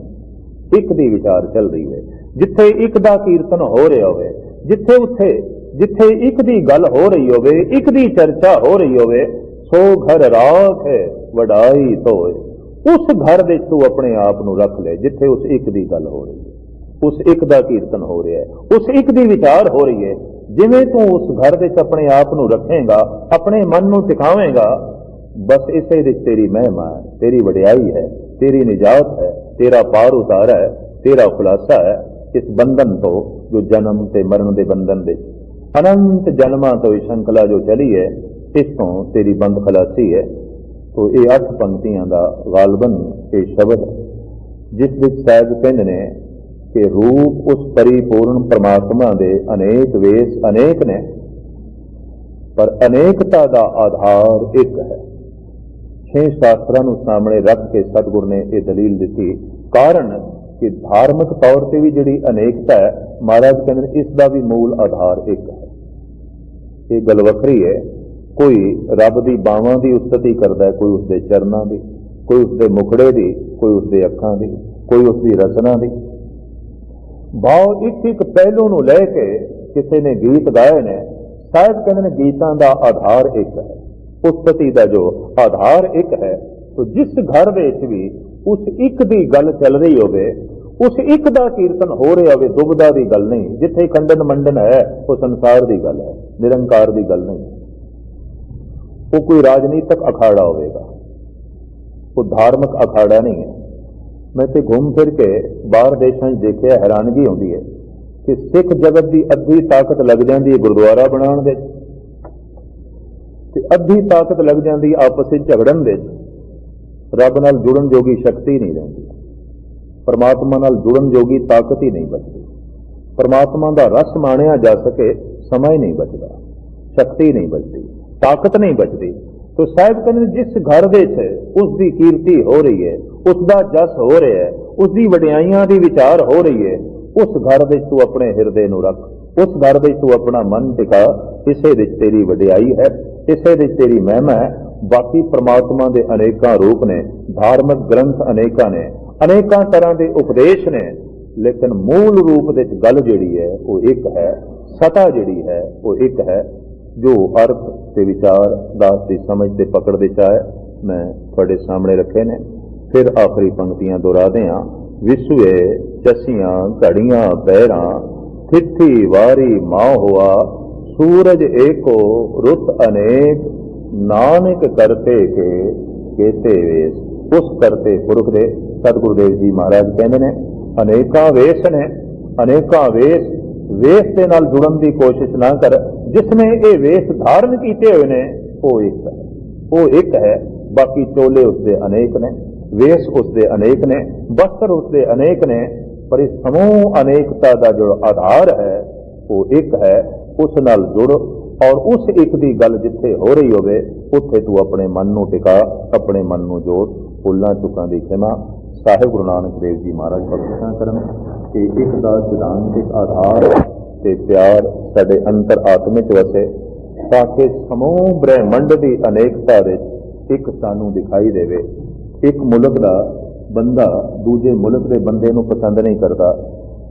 ਇੱਕ ਦੀ ਵਿਚਾਰ ਚੱਲ ਰਹੀ ਹੋਵੇ, ਜਿੱਥੇ ਇੱਕ ਦਾ ਕੀਰਤਨ ਹੋ ਰਿਹਾ ਹੋਵੇ, ਜਿੱਥੇ ਇੱਕ ਦੀ ਗੱਲ ਹੋ ਰਹੀ ਹੋਵੇ, ਇੱਕ ਦੀ ਚਰਚਾ ਹੋ ਰਹੀ ਹੋਵੇ, ਸੋ ਘਰ ਰਾਖ ਹੈ ਵਡਾਈ ਧੋਏ। ਉਸ ਘਰ ਵਿੱਚ ਤੂੰ ਆਪਣੇ ਆਪ ਨੂੰ ਰੱਖ ਲੈ ਜਿੱਥੇ ਉਸ ਇੱਕ ਦੀ ਗੱਲ ਹੋ ਰਹੀ ਹੈ, ਉਸ ਇੱਕ ਦਾ ਕੀਰਤਨ ਹੋ ਰਿਹਾ ਹੈ, ਉਸ ਇੱਕ ਦੀ ਵਿਚਾਰ ਹੋ ਰਹੀ ਹੈ। ਜਿਵੇਂ ਤੂੰ ਉਸ ਘਰ ਵਿੱਚ ਆਪਣੇ ਆਪ ਨੂੰ ਰੱਖੇਂਗਾ, ਆਪਣੇ ਮਨ ਨੂੰ ਟਿਕਾਵੇਂਗਾ, ਬਸ ਇਸੇ ਵਿੱਚ ਤੇਰੀ ਮਹਿਮਾ ਹੈ, ਤੇਰੀ ਵਡਿਆਈ ਹੈ, ਤੇਰੀ ਨਿਜਾਤ ਹੈ, ਤੇਰਾ ਪਾਰ ਉਤਾਰਾ ਹੈ, ਤੇਰਾ ਖੁਲਾਸਾ ਹੈ ਇਸ ਬੰਧਨ ਤੋਂ ਜੋ ਜਨਮ ਤੇ ਮਰਨ ਦੇ ਬੰਧਨ ਵਿੱਚ ਅਨੰਤ ਜਨਮਾਂ ਤੋਂ ਇਹ ਸ਼ੰਕਲਾ ਜੋ ਚਲੀ ਹੈ, ਇਸ ਤੋਂ ਤੇਰੀ ਬੰਦ ਖਲਾਸੀ ਹੈ। ਤੋ ਇਹ 8 ਪੰਕਤੀਆਂ ਦਾ ਗਾਲਬਨ ਇਹ ਸ਼ਬਦ ਜਿਸ ਵਿੱਚ ਸਾਹਿਬ ਕਹਿੰਦੇ ਨੇ ਕਿ ਰੂਪ ਉਸ ਪਰਿਪੂਰਨ ਪਰਮਾਤਮਾ ਦੇ ਅਨੇਕ ਵੇਸ ਅਨੇਕ ਨੇ, ਪਰ ਅਨੇਕਤਾ ਦਾ ਆਧਾਰ ਇੱਕ ਹੈ। 6 ਸ਼ਾਸਤਰਾਂ ਨੂੰ ਸਾਹਮਣੇ ਰੱਖ ਕੇ ਸਤਿਗੁਰ ਨੇ ਇਹ ਦਲੀਲ ਦਿੱਤੀ। ਕਾਰਨ ਕਿ ਧਾਰਮਿਕ ਤੌਰ ਤੇ ਵੀ ਜਿਹੜੀ ਅਨੇਕਤਾ ਹੈ, ਮਹਾਰਾਜ ਕਹਿੰਦੇ ਇਸ ਦਾ ਵੀ ਮੂਲ ਆਧਾਰ ਇੱਕ ਹੈ। ਇਹ ਗੱਲ ਵੱਖਰੀ ਹੈ, ਕੋਈ ਰੱਬ ਦੀ ਬਾਹਾਂ ਦੀ ਉਸਤਤੀ ਕਰਦਾ, ਕੋਈ ਉਸਦੇ ਚਰਨਾਂ ਦੀ, ਕੋਈ ਉਸਦੇ ਮੁਖੜੇ ਦੀ, ਕੋਈ ਉਸਦੇ ਅੱਖਾਂ ਦੀ, ਕੋਈ ਉਸਦੀ ਰਚਨਾ ਦੀ। ਭਾਵ ਇੱਕ ਪਹਿਲੂ ਨੂੰ ਲੈ ਕੇ ਕਿਸੇ ਨੇ ਗੀਤ ਗਾਏ ਨੇ। ਸਾਹਿਬ ਕਹਿੰਦੇ ਨੇ ਗੀਤਾਂ ਦਾ ਆਧਾਰ ਇੱਕ ਹੈ, ਉਸਤਤੀ ਦਾ ਜੋ ਆਧਾਰ ਇੱਕ ਹੈ। ਤੋ ਜਿਸ ਘਰ ਵਿੱਚ ਵੀ ਉਸ ਇੱਕ ਦੀ ਗੱਲ ਚੱਲ ਰਹੀ ਹੋਵੇ, ਉਸ ਇੱਕ ਦਾ ਕੀਰਤਨ ਹੋ ਰਿਹਾ ਹੋਵੇ, ਦੁਬਦਾ ਦੀ ਗੱਲ ਨਹੀਂ। ਜਿੱਥੇ ਖੰਡਨ ਮੰਡਨ ਹੈ ਉਹ ਸੰਸਾਰ ਦੀ ਗੱਲ ਹੈ, ਨਿਰੰਕਾਰ ਦੀ ਗੱਲ ਨਹੀਂ। ਉਹ ਕੋਈ ਰਾਜਨੀਤਿਕ ਅਖਾੜਾ ਹੋਵੇਗਾ, ਉਹ ਧਾਰਮਿਕ ਅਖਾੜਾ ਨਹੀਂ ਹੈ। ਮੈਂ ਤੇ ਘੁੰਮ ਫਿਰ ਕੇ ਬਾਹਰ ਦੇਸ਼ਾਂ 'ਚ ਦੇਖਿਆ, ਹੈਰਾਨਗੀ ਹੁੰਦੀ ਹੈ ਕਿ ਸਿੱਖ ਜਗਤ ਦੀ ਅੱਧੀ ਤਾਕਤ ਲੱਗ ਜਾਂਦੀ ਹੈ ਗੁਰਦੁਆਰਾ ਬਣਾਉਣ ਵਿੱਚ, ਤੇ ਅੱਧੀ ਤਾਕਤ ਲੱਗ ਜਾਂਦੀ ਆਪਸ ਵਿੱਚ ਝਗੜਨ ਵਿੱਚ। ਰੱਬ ਨਾਲ ਜੁੜਨ ਜੋਗੀ ਸ਼ਕਤੀ ਨਹੀਂ ਰਹਿੰਦੀ, ਪਰਮਾਤਮਾ ਨਾਲ ਜੁੜਨ ਜੋਗੀ ਤਾਕਤ ਹੀ ਨਹੀਂ ਬਚਦੀ। ਪਰਮਾਤਮਾ ਦਾ ਰਸ ਮਾਣਿਆ ਜਾ ਸਕੇ ਸਮਾਂ ਹੀ ਨਹੀਂ ਬਚਦਾ, ਸ਼ਕਤੀ ਨਹੀਂ ਬਚਦੀ, ਤਾਕਤ ਨਹੀਂ ਬਚਦੀ। ਤੋ ਸਾਹਿਬ ਕਹਿੰਦੇ ਜਿਸ ਘਰ ਵਿੱਚ ਉਸ ਦੀ ਕੀਰਤੀ ਹੋ ਰਹੀ ਹੈ, ਉਸ ਦਾ ਜਸ ਹੋ ਰਿਹਾ ਹੈ, ਉਸ ਦੀ ਵਡਿਆਈਆਂ ਦੀ ਵਿਚਾਰ ਹੋ ਰਹੀ ਹੈ, ਉਸ ਘਰ ਵਿੱਚ ਤੂੰ ਆਪਣੇ ਹਿਰਦੇ ਨੂੰ ਰੱਖ, ਉਸ ਘਰ ਵਿੱਚ ਤੂੰ ਆਪਣਾ ਮਨ ਟਿਕਾ। ਇਸੇ ਵਿੱਚ ਤੇਰੀ ਵਡਿਆਈ ਹੈ, ਇਸੇ ਵਿੱਚ ਤੇਰੀ ਮਹਿਮਾ ਹੈ। ਬਾਕੀ ਪ੍ਰਮਾਤਮਾ ਦੇ ਅਨੇਕਾਂ ਰੂਪ ਨੇ, ਧਾਰਮਿਕ ਗ੍ਰੰਥ ਅਨੇਕਾਂ ਨੇ, ਅਨੇਕਾਂ ਤਰ੍ਹਾਂ ਦੇ ਉਪਦੇਸ਼ ਨੇ, ਲੇਕਿਨ ਮੂਲ ਰੂਪ ਵਿੱਚ ਗੱਲ ਜਿਹੜੀ ਹੈ ਉਹ ਇੱਕ ਹੈ। ਸਤਾ ਜਿਹੜੀ ਹੈ ਉਹ ਇੱਕ ਹੈ, ਜੋ ਅਰਥ ਤੇ ਵਿਚਾਰ ਦਾਸ ਦੀ ਸਮਝ ਤੇ ਪਕੜ ਦੇ ਚਾਹੇ ਮੈਂ ਤੁਹਾਡੇ ਸਾਹਮਣੇ ਰੱਖੇ ਨੇ। ਫਿਰ ਆਖਰੀ ਪੰਕਤੀਆਂ ਦੁਹਰਾਦੇ ਹਾਂ। ਵਿਸਵੇ ਚਸੀਆਂ ਘੜੀਆਂ ਬਹਿਰਾਂ, ਥਿੱਥੀ ਵਾਰੀ ਮਾਂ ਹੋਆ, ਸੂਰਜ ਏਕੋ ਰੁੱਤ ਅਨੇਕ, ਨਾਨਕ ਕਰਤੇ ਕੇ ਕੇਤੇ ਵੇਸ। ਉਸ ਕਰਤੇ ਪੁਰਖ ਦੇ ਸਤਿਗੁਰਦੇਵ ਜੀ ਮਹਾਰਾਜ ਕਹਿੰਦੇ ਨੇ ਅਨੇਕਾਂ ਵੇਸ ਨੇ, ਅਨੇਕਾਂ ਵੇਸ। ਵੇਸ ਦੇ ਨਾਲ ਜੁੜਨ ਦੀ ਕੋਸ਼ਿਸ਼ ਨਾ ਕਰ। ਜਿਸ ਨੇ ਇਹ ਵੇਸ ਧਾਰਨ ਕੀਤੇ ਹੋਏ ਨੇ ਉਹ ਇੱਕ ਹੈ, ਉਹ ਇੱਕ ਹੈ। ਬਾਕੀ ਚੋਲੇ ਉਸਦੇ ਅਨੇਕ ਨੇ, ਵੇਸ ਉਸਦੇ ਅਨੇਕ ਨੇ, ਵਸਤਰ ਉਸਦੇ ਅਨੇਕ ਨੇ, ਪਰ ਇਸ ਸਮੂਹ ਅਨੇਕਤਾ ਦਾ ਜੋ ਆਧਾਰ ਹੈ ਉਹ ਇੱਕ ਹੈ। ਉਸ ਨਾਲ ਜੁੜ, ਔਰ ਉਸ ਇੱਕ ਦੀ ਗੱਲ ਜਿੱਥੇ ਹੋ ਰਹੀ ਹੋਵੇ ਉੱਥੇ ਤੂੰ ਆਪਣੇ ਮਨ ਨੂੰ ਟਿਕਾ, ਆਪਣੇ ਮਨ ਨੂੰ ਜੋੜ। ਭੁੱਲਾਂ ਚੁੱਕਾਂ ਦੀ ਖਿਮਾ। ਸਾਹਿਬ ਗੁਰੂ ਨਾਨਕ ਦੇਵ ਜੀ ਮਹਾਰਾਜ ਬਖਸ਼ਿਸ਼ਾਂ ਕਰਨ ਕਿ ਇੱਕ ਦਾ ਸਿਧਾਂਤਿਕ ਆਧਾਰ ਤੇ ਪਿਆਰ ਸਾਡੇ ਅੰਤਰ ਆਤਮੇ 'ਚ ਵਸੇ, ਤਾਂ ਕਿ ਸਮੂਹ ਬ੍ਰਹਿਮੰਡ ਦੀ ਅਨੇਕਤਾ ਵਿੱਚ ਇੱਕ ਸਾਨੂੰ ਦਿਖਾਈ ਦੇਵੇ। ਇੱਕ ਮੁਲਕ ਦਾ ਬੰਦਾ ਦੂਜੇ ਮੁਲਕ ਦੇ ਬੰਦੇ ਨੂੰ ਪਸੰਦ ਨਹੀਂ ਕਰਦਾ,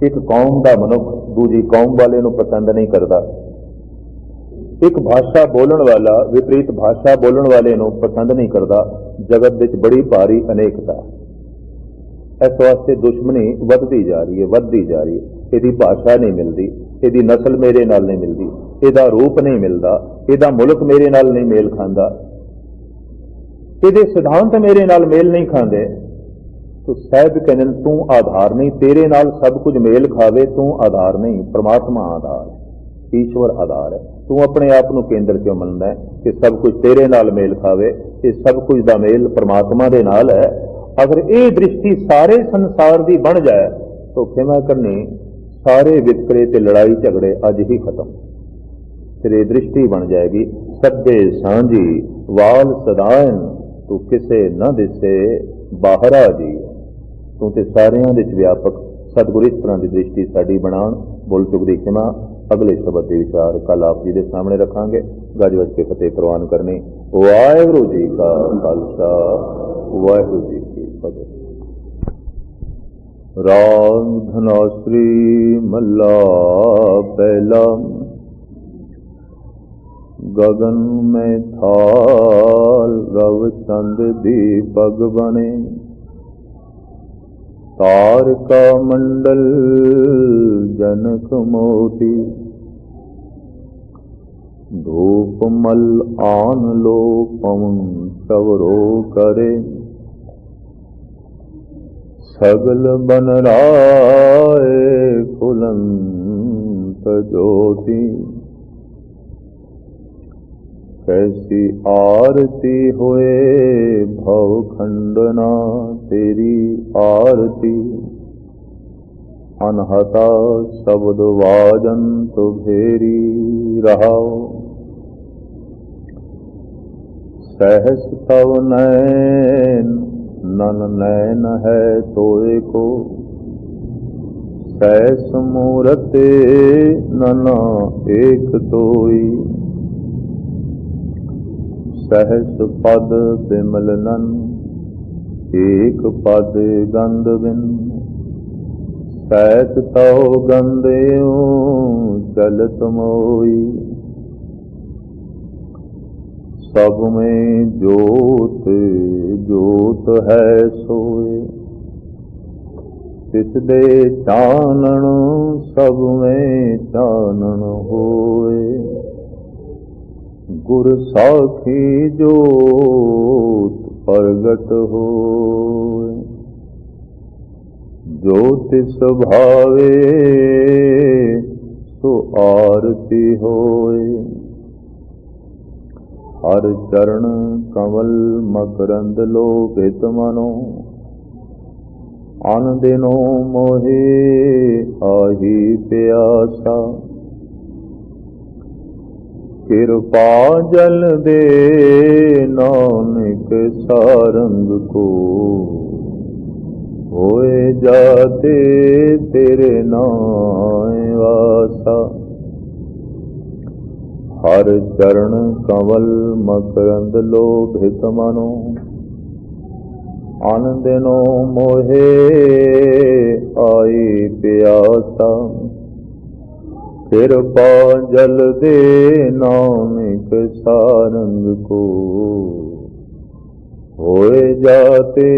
ਇੱਕ ਕੌਮ ਦਾ ਮਨੁੱਖ ਦੂਜੀ ਕੌਮ ਵਾਲੇ ਨੂੰ ਪਸੰਦ ਨਹੀਂ ਕਰਦਾ, ਇੱਕ ਭਾਸ਼ਾ ਬੋਲਣ ਵਾਲਾ ਵਿਪਰੀਤ ਭਾਸ਼ਾ ਬੋਲਣ ਵਾਲੇ ਨੂੰ ਪਸੰਦ ਨਹੀਂ ਕਰਦਾ। ਜਗਤ ਵਿੱਚ ਬੜੀ ਭਾਰੀ ਅਨੇਕਤਾ, ਇਸ ਵਾਸਤੇ ਦੁਸ਼ਮਣੀ ਵੱਧਦੀ ਜਾ ਰਹੀ ਹੈ, ਵੱਧਦੀ ਜਾ ਰਹੀ ਹੈ। ਇਹਦੀ ਭਾਸ਼ਾ ਨਹੀਂ ਮਿਲਦੀ, ਇਹਦੀ ਨਸਲ ਮੇਰੇ ਨਾਲ ਨਹੀਂ ਮਿਲਦੀ, ਇਹਦਾ ਰੂਪ ਨਹੀਂ ਮਿਲਦਾ, ਇਹਦਾ ਮੁਲਕ ਮੇਰੇ ਨਾਲ ਨਹੀਂ ਮੇਲ ਖਾਂਦਾ, ਇਹਦੇ ਸਿਧਾਂਤ ਮੇਰੇ ਨਾਲ ਮੇਲ ਨਹੀਂ ਖਾਂਦੇ। ਤੋ ਸਾਹਿਬ ਕਹਿੰਦੇ ਤੂੰ ਆਧਾਰ ਨਹੀਂ, ਤੇਰੇ ਨਾਲ ਸਭ ਕੁਝ ਮੇਲ ਖਾਵੇ, ਤੂੰ ਆਧਾਰ ਨਹੀਂ, ਪਰਮਾਤਮਾ ਆਧਾਰ ਹੈ, ਈਸ਼ਵਰ ਆਧਾਰ ਹੈ। ਤੂੰ ਆਪਣੇ ਆਪ ਨੂੰ ਕੇਂਦਰ ਕਿਉਂ ਮੰਨਦਾ ਹੈ ਕਿ ਸਭ ਕੁਝ ਤੇਰੇ ਨਾਲ ਮੇਲ ਖਾਵੇ? ਇਹ ਸਭ ਕੁਝ ਦਾ ਮੇਲ ਪਰਮਾਤਮਾ ਦੇ ਨਾਲ ਹੈ। ਅਗਰ ਇਹ ਦ੍ਰਿਸ਼ਟੀ ਸਾਰੇ ਸੰਸਾਰ ਦੀ ਬਣ ਜਾਏ ਤਾਂ ਖਿਮਾ ਕਰਨੀ ਸਾਰੇ ਵਿਤਕਰੇ ਤੇ ਲੜਾਈ ਝਗੜੇ ਅੱਜ ਹੀ ਖਤਮ। ਫਿਰ ਇਹ ਦ੍ਰਿਸ਼ਟੀ ਬਣ ਜਾਏਗੀ ਸਭੇ ਸਾਂਝੀ ਵਾਲ ਸਦਾਇਨ, ਤੂੰ ਕਿਸੇ ਨਾ ਦਿਸੇ ਬਾਹਰਾ ਜੀ। ਤੂੰ ਤੇ ਸਾਰਿਆਂ ਵਿੱਚ ਵਿਆਪਕ। ਸਤਿਗੁਰੂ ਇਸ ਤਰ੍ਹਾਂ ਦੀ ਦ੍ਰਿਸ਼ਟੀ ਸਾਡੀ ਬਣਾਉਣ। ਬੋਲ ਚੁੱਕ ਦੀ ਖਿਮਾ। ਅਗਲੇ ਸ਼ਬਦ ਦੇ ਵਿਚਾਰ ਕੱਲ ਆਪ ਜੀ ਦੇ ਸਾਹਮਣੇ ਰੱਖਾਂਗੇ। ਗੱਜ ਵੱਜ ਕੇ ਫਤਿਹ ਪ੍ਰਵਾਨ ਕਰਨੀ। ਵਾਹਿਗੁਰੂ ਜੀ ਕਾ ਖਾਲਸਾ, ਵਾਹਿਗੁਰੂ ਜੀ ਕੀ ਫਤਿਹ। राग धनाश्री मल्ला पहला। गगन में थाल रव चंद दीपक बने, तारका मंडल जनक मोती। धूप मल आन लो पवन सवरो करे, सगल बन राय फुलंत ज्योति। कैसी आरती होए भव खंडना तेरी आरती। अनहता शब्द वाजंत भेरी रहाओ, सहस तव नैन नन नैन है तोय को। सहस मूरते नना एक तोई, सहस पद बिमल नन एक पद गंध बिन। सहस तव गंधयो चलत मोई, सब में जोत जोत है सोए। तिस दे चानन सब में चानन होए। गुर साखी जोत प्रगट होए। ज्योतिष भावे सो आरती होए। हर चरण कमल मकरंद लोभित मनो। अन दिनो मोहे आही प्यासा। कृपा जल दे नानक सारंग को। होए जाते तेरे नाम वासा। हर चरण कमल मकरंद लोभित मनो। अन दिनो मोहे आई प्यासा। कृपा जल दे नानक सारंग को। होए जाते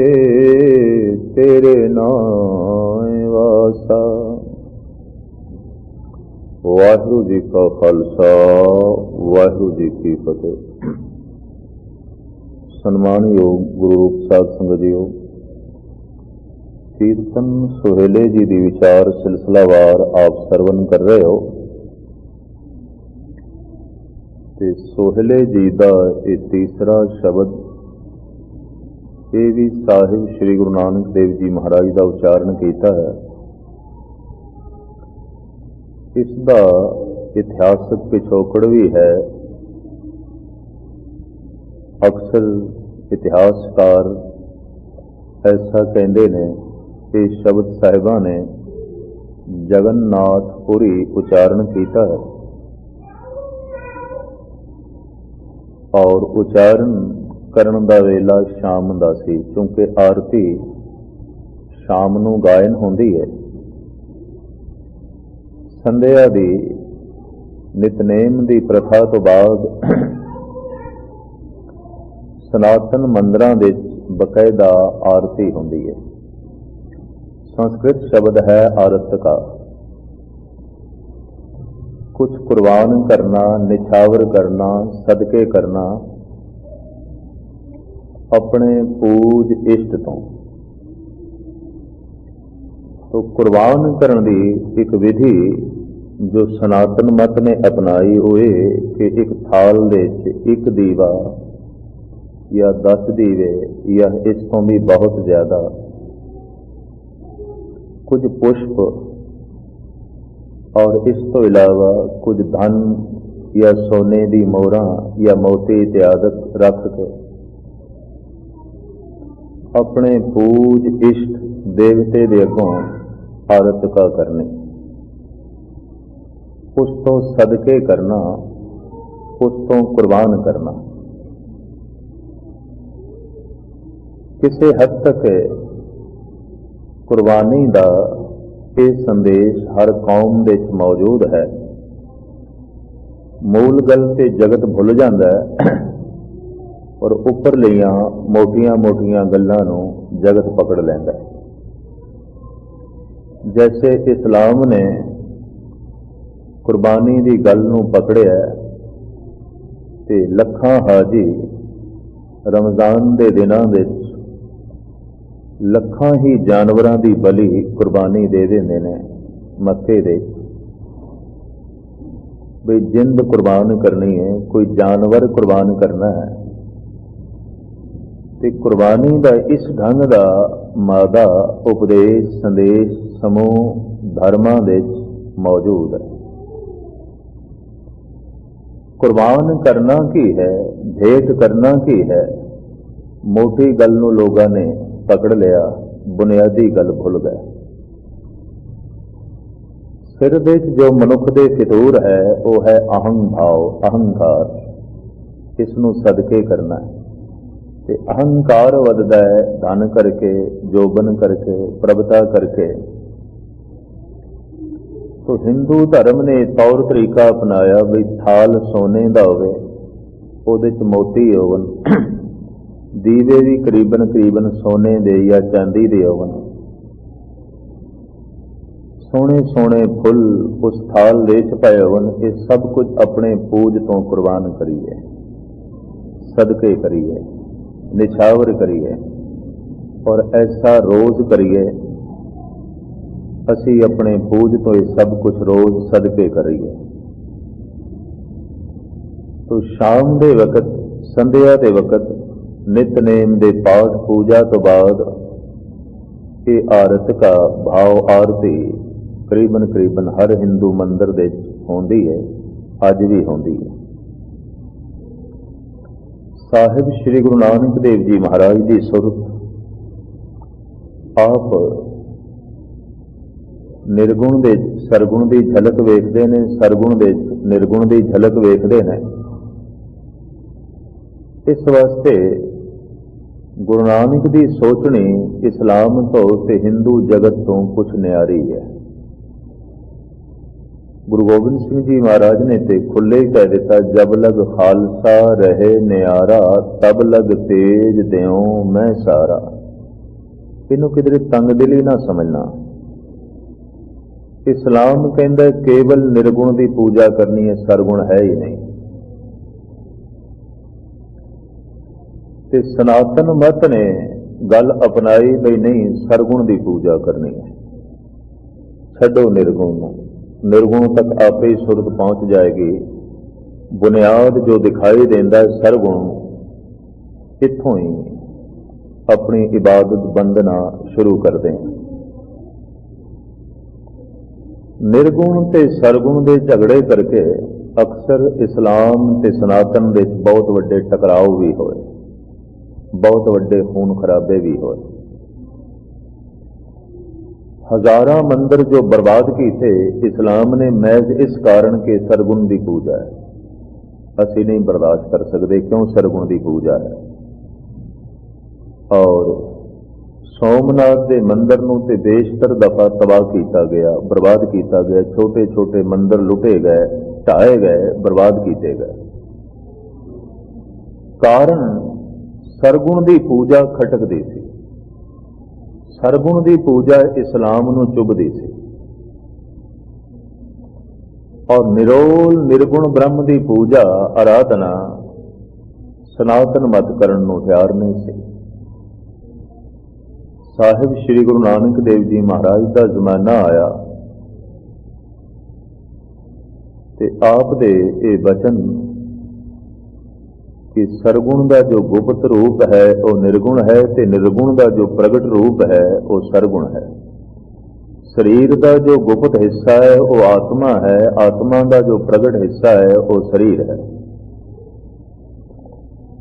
तेरे नाम वासा। वाहिगुरु जी का खालसा, वाहिगुरु जी की फतेह। सन्मानयोग गुरु रूप साध संगत जीओ, कीर्तन सोहेले जी दी विचार सिलसिलावार आप सरवण कर रहे हो। ते सोहेले जी का ये तीसरा शब्द ये भी साहिब श्री गुरु नानक देव जी महाराज का उच्चारण किया है। इसका इतिहासक पिछोकड़ भी है। अक्सर इतिहासकार ऐसा कहते हैं कि शब्द साहिबा ने जगन्नाथपुरी उच्चारण किया है और उच्चारण करन दा वेला शाम दा सी, क्योंकि आरती शाम नूं गायन होंदी है। संध्या दी नितनेम दी प्रथा तो बाद सनातन मंदिरां दे बकायदा आरती होंदी है। संस्कृत शब्द है आरतका। कुछ कुर्बान करना, निछावर करना, सदके करना अपने पूज इष्ट तो कुर्बान करने की एक विधि जो सनातन मत ने अपनाई हुए कि एक थाल दे एक दीवा या 10 दीवे या इस तो भी बहुत ज्यादा कुछ पुष्प और इस तो इलावा कुछ धन या सोने की मोहरा या मोती इत्यादि रख के अपने पूज इष्ट देवते दे अगों आरतका करने, उस तो सदके करना, उस तो कुर्बान करना। किसी हद तक ਕੁਰਬਾਨੀ ਦਾ ਇਹ ਸੰਦੇਸ਼ ਹਰ ਕੌਮ ਦੇ ਵਿੱਚ ਮੌਜੂਦ ਹੈ। ਮੂਲ ਗੱਲ ਤੇ ਜਗਤ ਭੁੱਲ ਜਾਂਦਾ ਹੈ ਔਰ ਉੱਪਰਲੀਆਂ ਮੋਟੀਆਂ-ਮੋਟੀਆਂ ਗੱਲਾਂ ਨੂੰ ਜਗਤ ਪਕੜ ਲੈਂਦਾ ਹੈ। ਜੈਸੇ ਇਸਲਾਮ ਨੇ ਕੁਰਬਾਨੀ ਦੀ ਗੱਲ ਨੂੰ ਪਕੜਿਆ ਤੇ ਲੱਖਾਂ ਹਾਜੀ ਰਮਜ਼ਾਨ ਦੇ ਦਿਨਾਂ ਵਿੱਚ ਲੱਖਾਂ ਹੀ ਜਾਨਵਰਾਂ ਦੀ ਬਲੀ ਕੁਰਬਾਨੀ ਦੇ ਦਿੰਦੇ ਨੇ ਮੱਥੇ ਦੇ। ਵੀ ਜਿੰਦ ਕੁਰਬਾਨ ਕਰਨੀ ਹੈ, ਕੋਈ ਜਾਨਵਰ ਕੁਰਬਾਨ ਕਰਨਾ ਹੈ। ਤੇ ਕੁਰਬਾਨੀ ਦਾ ਇਸ ਢੰਗ ਦਾ ਮਾਦਾ ਉਪਦੇਸ਼ ਸੰਦੇਸ਼ ਸਮੂਹ ਧਰਮਾਂ ਵਿੱਚ ਮੌਜੂਦ ਹੈ। ਕੁਰਬਾਨ ਕਰਨਾ ਕੀ ਹੈ, ਭੇਟ ਕਰਨਾ ਕੀ ਹੈ, ਮੋਟੀ ਗੱਲ ਨੂੰ ਲੋਕਾਂ ਨੇ ਪਕੜ ਲਿਆ, ਬੁਨਿਆਦੀ ਗੱਲ ਭੁੱਲ ਗਏ। ਸਿਰ ਵਿੱਚ ਜੋ ਮਨੁੱਖ ਦੇ ਫਿਤੂਰ ਹੈ ਉਹ ਹੈ ਅਹੰਭਾਵ, ਅਹੰਕਾਰ। ਇਸ ਨੂੰ ਸਦਕੇ ਕਰਨਾ ਹੈ ਤੇ ਅਹੰਕਾਰ ਵੱਧਦਾ ਹੈ ਧਨ ਕਰਕੇ, ਜੋਬਨ ਕਰਕੇ, ਪ੍ਰਭਤਾ ਕਰਕੇ। ਤੋ ਹਿੰਦੂ ਧਰਮ ਨੇ ਤੌਰ ਤਰੀਕਾ ਅਪਣਾਇਆ ਵੀ ਥਾਲ ਸੋਨੇ ਦਾ ਹੋਵੇ, ਉਹਦੇ 'ਚ ਮੋਤੀ ਹੋਵਣ, ਦੀਵੇ ਵੀ ਕਰੀਬਨ ਸੋਨੇ ਦੇ ਜਾਂ ਚਾਂਦੀ ਦੇ ਹੋਵਣ, ਸੋਹਣੇ ਸੋਹਣੇ ਫੁੱਲ ਉਸ ਥਾਲ ਦੇ 'ਚ ਪਏ ਹੋਵਣ। ਇਹ ਸਭ ਕੁਝ ਆਪਣੇ ਪੂਜ ਤੋਂ ਕੁਰਬਾਨ ਕਰੀਏ, ਸਦਕੇ ਕਰੀਏ, ਨਿਛਾਵਰ ਕਰੀਏ ਔਰ ਐਸਾ ਰੋਜ਼ ਕਰੀਏ ਅਸੀਂ ਆਪਣੇ ਪੂਜ ਤੋਂ ਇਹ ਸਭ ਕੁਝ ਰੋਜ਼ ਸਦਕੇ ਕਰੀਏ। ਤੋ ਸ਼ਾਮ ਦੇ ਵਕਤ, ਸੰਧਿਆ ਦੇ ਵਕਤ ਨਿਤਨੇਮ ਦੇ ਪਾਠ ਪੂਜਾ ਤੋਂ ਬਾਅਦ ਇਹ ਆਰਤ ਕਾ ਭਾਵ ਆਰਤੀ ਕਰੀਬਨ ਹਰ ਹਿੰਦੂ ਮੰਦਰ ਦੇ ਵਿੱਚ ਹੁੰਦੀ ਹੈ, ਅੱਜ ਵੀ ਹੁੰਦੀ ਹੈ। ਸਾਹਿਬ ਸ਼੍ਰੀ ਗੁਰੂ ਨਾਨਕ ਦੇਵ ਜੀ ਮਹਾਰਾਜ ਦੀ ਸੁਰਤ ਆਪ ਨਿਰਗੁਣ ਦੇ ਸਰਗੁਣ ਦੀ ਝਲਕ ਵੇਖਦੇ ਨੇ, ਸਰਗੁਣ ਦੇ ਨਿਰਗੁਣ ਦੀ ਝਲਕ ਵੇਖਦੇ ਨੇ। ਇਸ ਵਾਸਤੇ ਗੁਰੂ ਨਾਨਕ ਦੀ ਸੋਚਣੀ ਇਸਲਾਮ ਤੋਂ ਤੇ ਹਿੰਦੂ ਜਗਤ ਤੋਂ ਕੁਛ ਨਿਆਰੀ ਹੈ। ਗੁਰੂ ਗੋਬਿੰਦ ਸਿੰਘ ਜੀ ਮਹਾਰਾਜ ਨੇ ਤੇ ਖੁੱਲੇ ਹੀ ਕਹਿ ਦਿੱਤਾ, ਜਬ ਲਗ ਖਾਲਸਾ ਰਹੇ ਨਿਆਰਾ, ਤਬ ਲਗ ਤੇਜ ਦਿਓ ਮੈਂ ਸਾਰਾ। ਇਹਨੂੰ ਕਿਧਰੇ ਤੰਗ ਦਿਲੀ ਨਾ ਸਮਝਣਾ। ਇਸਲਾਮ ਕਹਿੰਦਾ ਕੇਵਲ ਨਿਰਗੁਣ ਦੀ ਪੂਜਾ ਕਰਨੀ ਹੈ, ਸਰਗੁਣ ਹੈ ਹੀ ਨਹੀਂ। ਤੇ ਸਨਾਤਨ ਮਤ ਨੇ ਗੱਲ ਅਪਣਾਈ ਬਈ ਨਹੀਂ, ਸਰਗੁਣ ਦੀ ਪੂਜਾ ਕਰਨੀ ਹੈ, ਛੱਡੋ ਨਿਰਗੁਣ ਨੂੰ। ਨਿਰਗੁਣ ਤੱਕ ਆਪੇ ਹੀ ਸੁਰਤ ਪਹੁੰਚ ਜਾਏਗੀ। ਬੁਨਿਆਦ ਜੋ ਦਿਖਾਈ ਦਿੰਦਾ ਸਰਗੁਣ, ਇੱਥੋਂ ਹੀ ਆਪਣੀ ਇਬਾਦਤ ਬੰਦਨਾ ਸ਼ੁਰੂ ਕਰਦੇ ਹਾਂ। ਨਿਰਗੁਣ ਤੇ ਸਰਗੁਣ ਦੇ ਝਗੜੇ ਕਰਕੇ ਅਕਸਰ ਇਸਲਾਮ ਤੇ ਸਨਾਤਨ ਵਿੱਚ ਬਹੁਤ ਵੱਡੇ ਟਕਰਾਓ ਵੀ ਹੋਏ, ਬਹੁਤ ਵੱਡੇ ਖੂਨ ਖਰਾਬੇ ਵੀ ਹੋਏ। ਹਜ਼ਾਰਾਂ ਮੰਦਰ ਜੋ ਬਰਬਾਦ ਕੀਤੇ ਇਸਲਾਮ ਨੇ ਮਹਿਜ਼ ਇਸ ਕਾਰਨ ਕਿ ਸਰਗੁਣ ਦੀ ਪੂਜਾ ਹੈ। ਅਸੀਂ ਨਹੀਂ ਬਰਦਾਸ਼ਤ ਕਰ ਸਕਦੇ, ਕਿਉਂ ਸਰਗੁਣ ਦੀ ਪੂਜਾ ਹੈ। ਔਰ ਸੋਮਨਾਥ ਦੇ ਮੰਦਰ ਨੂੰ ਤੇ ਬੇਸ਼ਤਰ ਦਫਾ ਤਬਾਹ ਕੀਤਾ ਗਿਆ, ਬਰਬਾਦ ਕੀਤਾ ਗਿਆ। ਛੋਟੇ ਛੋਟੇ ਮੰਦਰ ਲੁੱਟੇ ਗਏ, ਢਾਏ ਗਏ, ਬਰਬਾਦ ਕੀਤੇ ਗਏ। ਕਾਰਨ ਸਰਗੁਣ ਦੀ ਪੂਜਾ ਖਟਕਦੀ ਸੀ। ਸਰਗੁਣ ਦੀ ਪੂਜਾ ਇਸਲਾਮ ਨੂੰ ਚੁਭਦੀ ਸੀ ਔਰ ਨਿਰੋਲ ਨਿਰਗੁਣ ਬ੍ਰਹਮ ਦੀ ਪੂਜਾ ਆਰਾਧਨਾ ਸਨਾਤਨ ਮਤ ਕਰਨ ਨੂੰ ਤਿਆਰ ਨਹੀਂ ਸੀ। ਸਾਹਿਬ ਸ਼੍ਰੀ ਗੁਰੂ ਨਾਨਕ ਦੇਵ ਜੀ ਮਹਾਰਾਜ ਦਾ ਜ਼ਮਾਨਾ ਆਇਆ ਤੇ ਆਪ ਦੇ ਇਹ ਬਚਨ ਕਿ ਸਰਗੁਣ ਦਾ ਜੋ ਗੁਪਤ ਰੂਪ ਹੈ ਉਹ ਨਿਰਗੁਣ ਹੈ ਤੇ ਨਿਰਗੁਣ ਦਾ ਜੋ ਪ੍ਰਗਟ ਰੂਪ ਹੈ ਉਹ ਸਰਗੁਣ ਹੈ। ਸਰੀਰ ਦਾ ਜੋ ਗੁਪਤ ਹਿੱਸਾ ਹੈ ਉਹ ਆਤਮਾ ਹੈ, ਆਤਮਾ ਦਾ ਜੋ ਪ੍ਰਗਟ ਹਿੱਸਾ ਹੈ ਉਹ ਸਰੀਰ ਹੈ।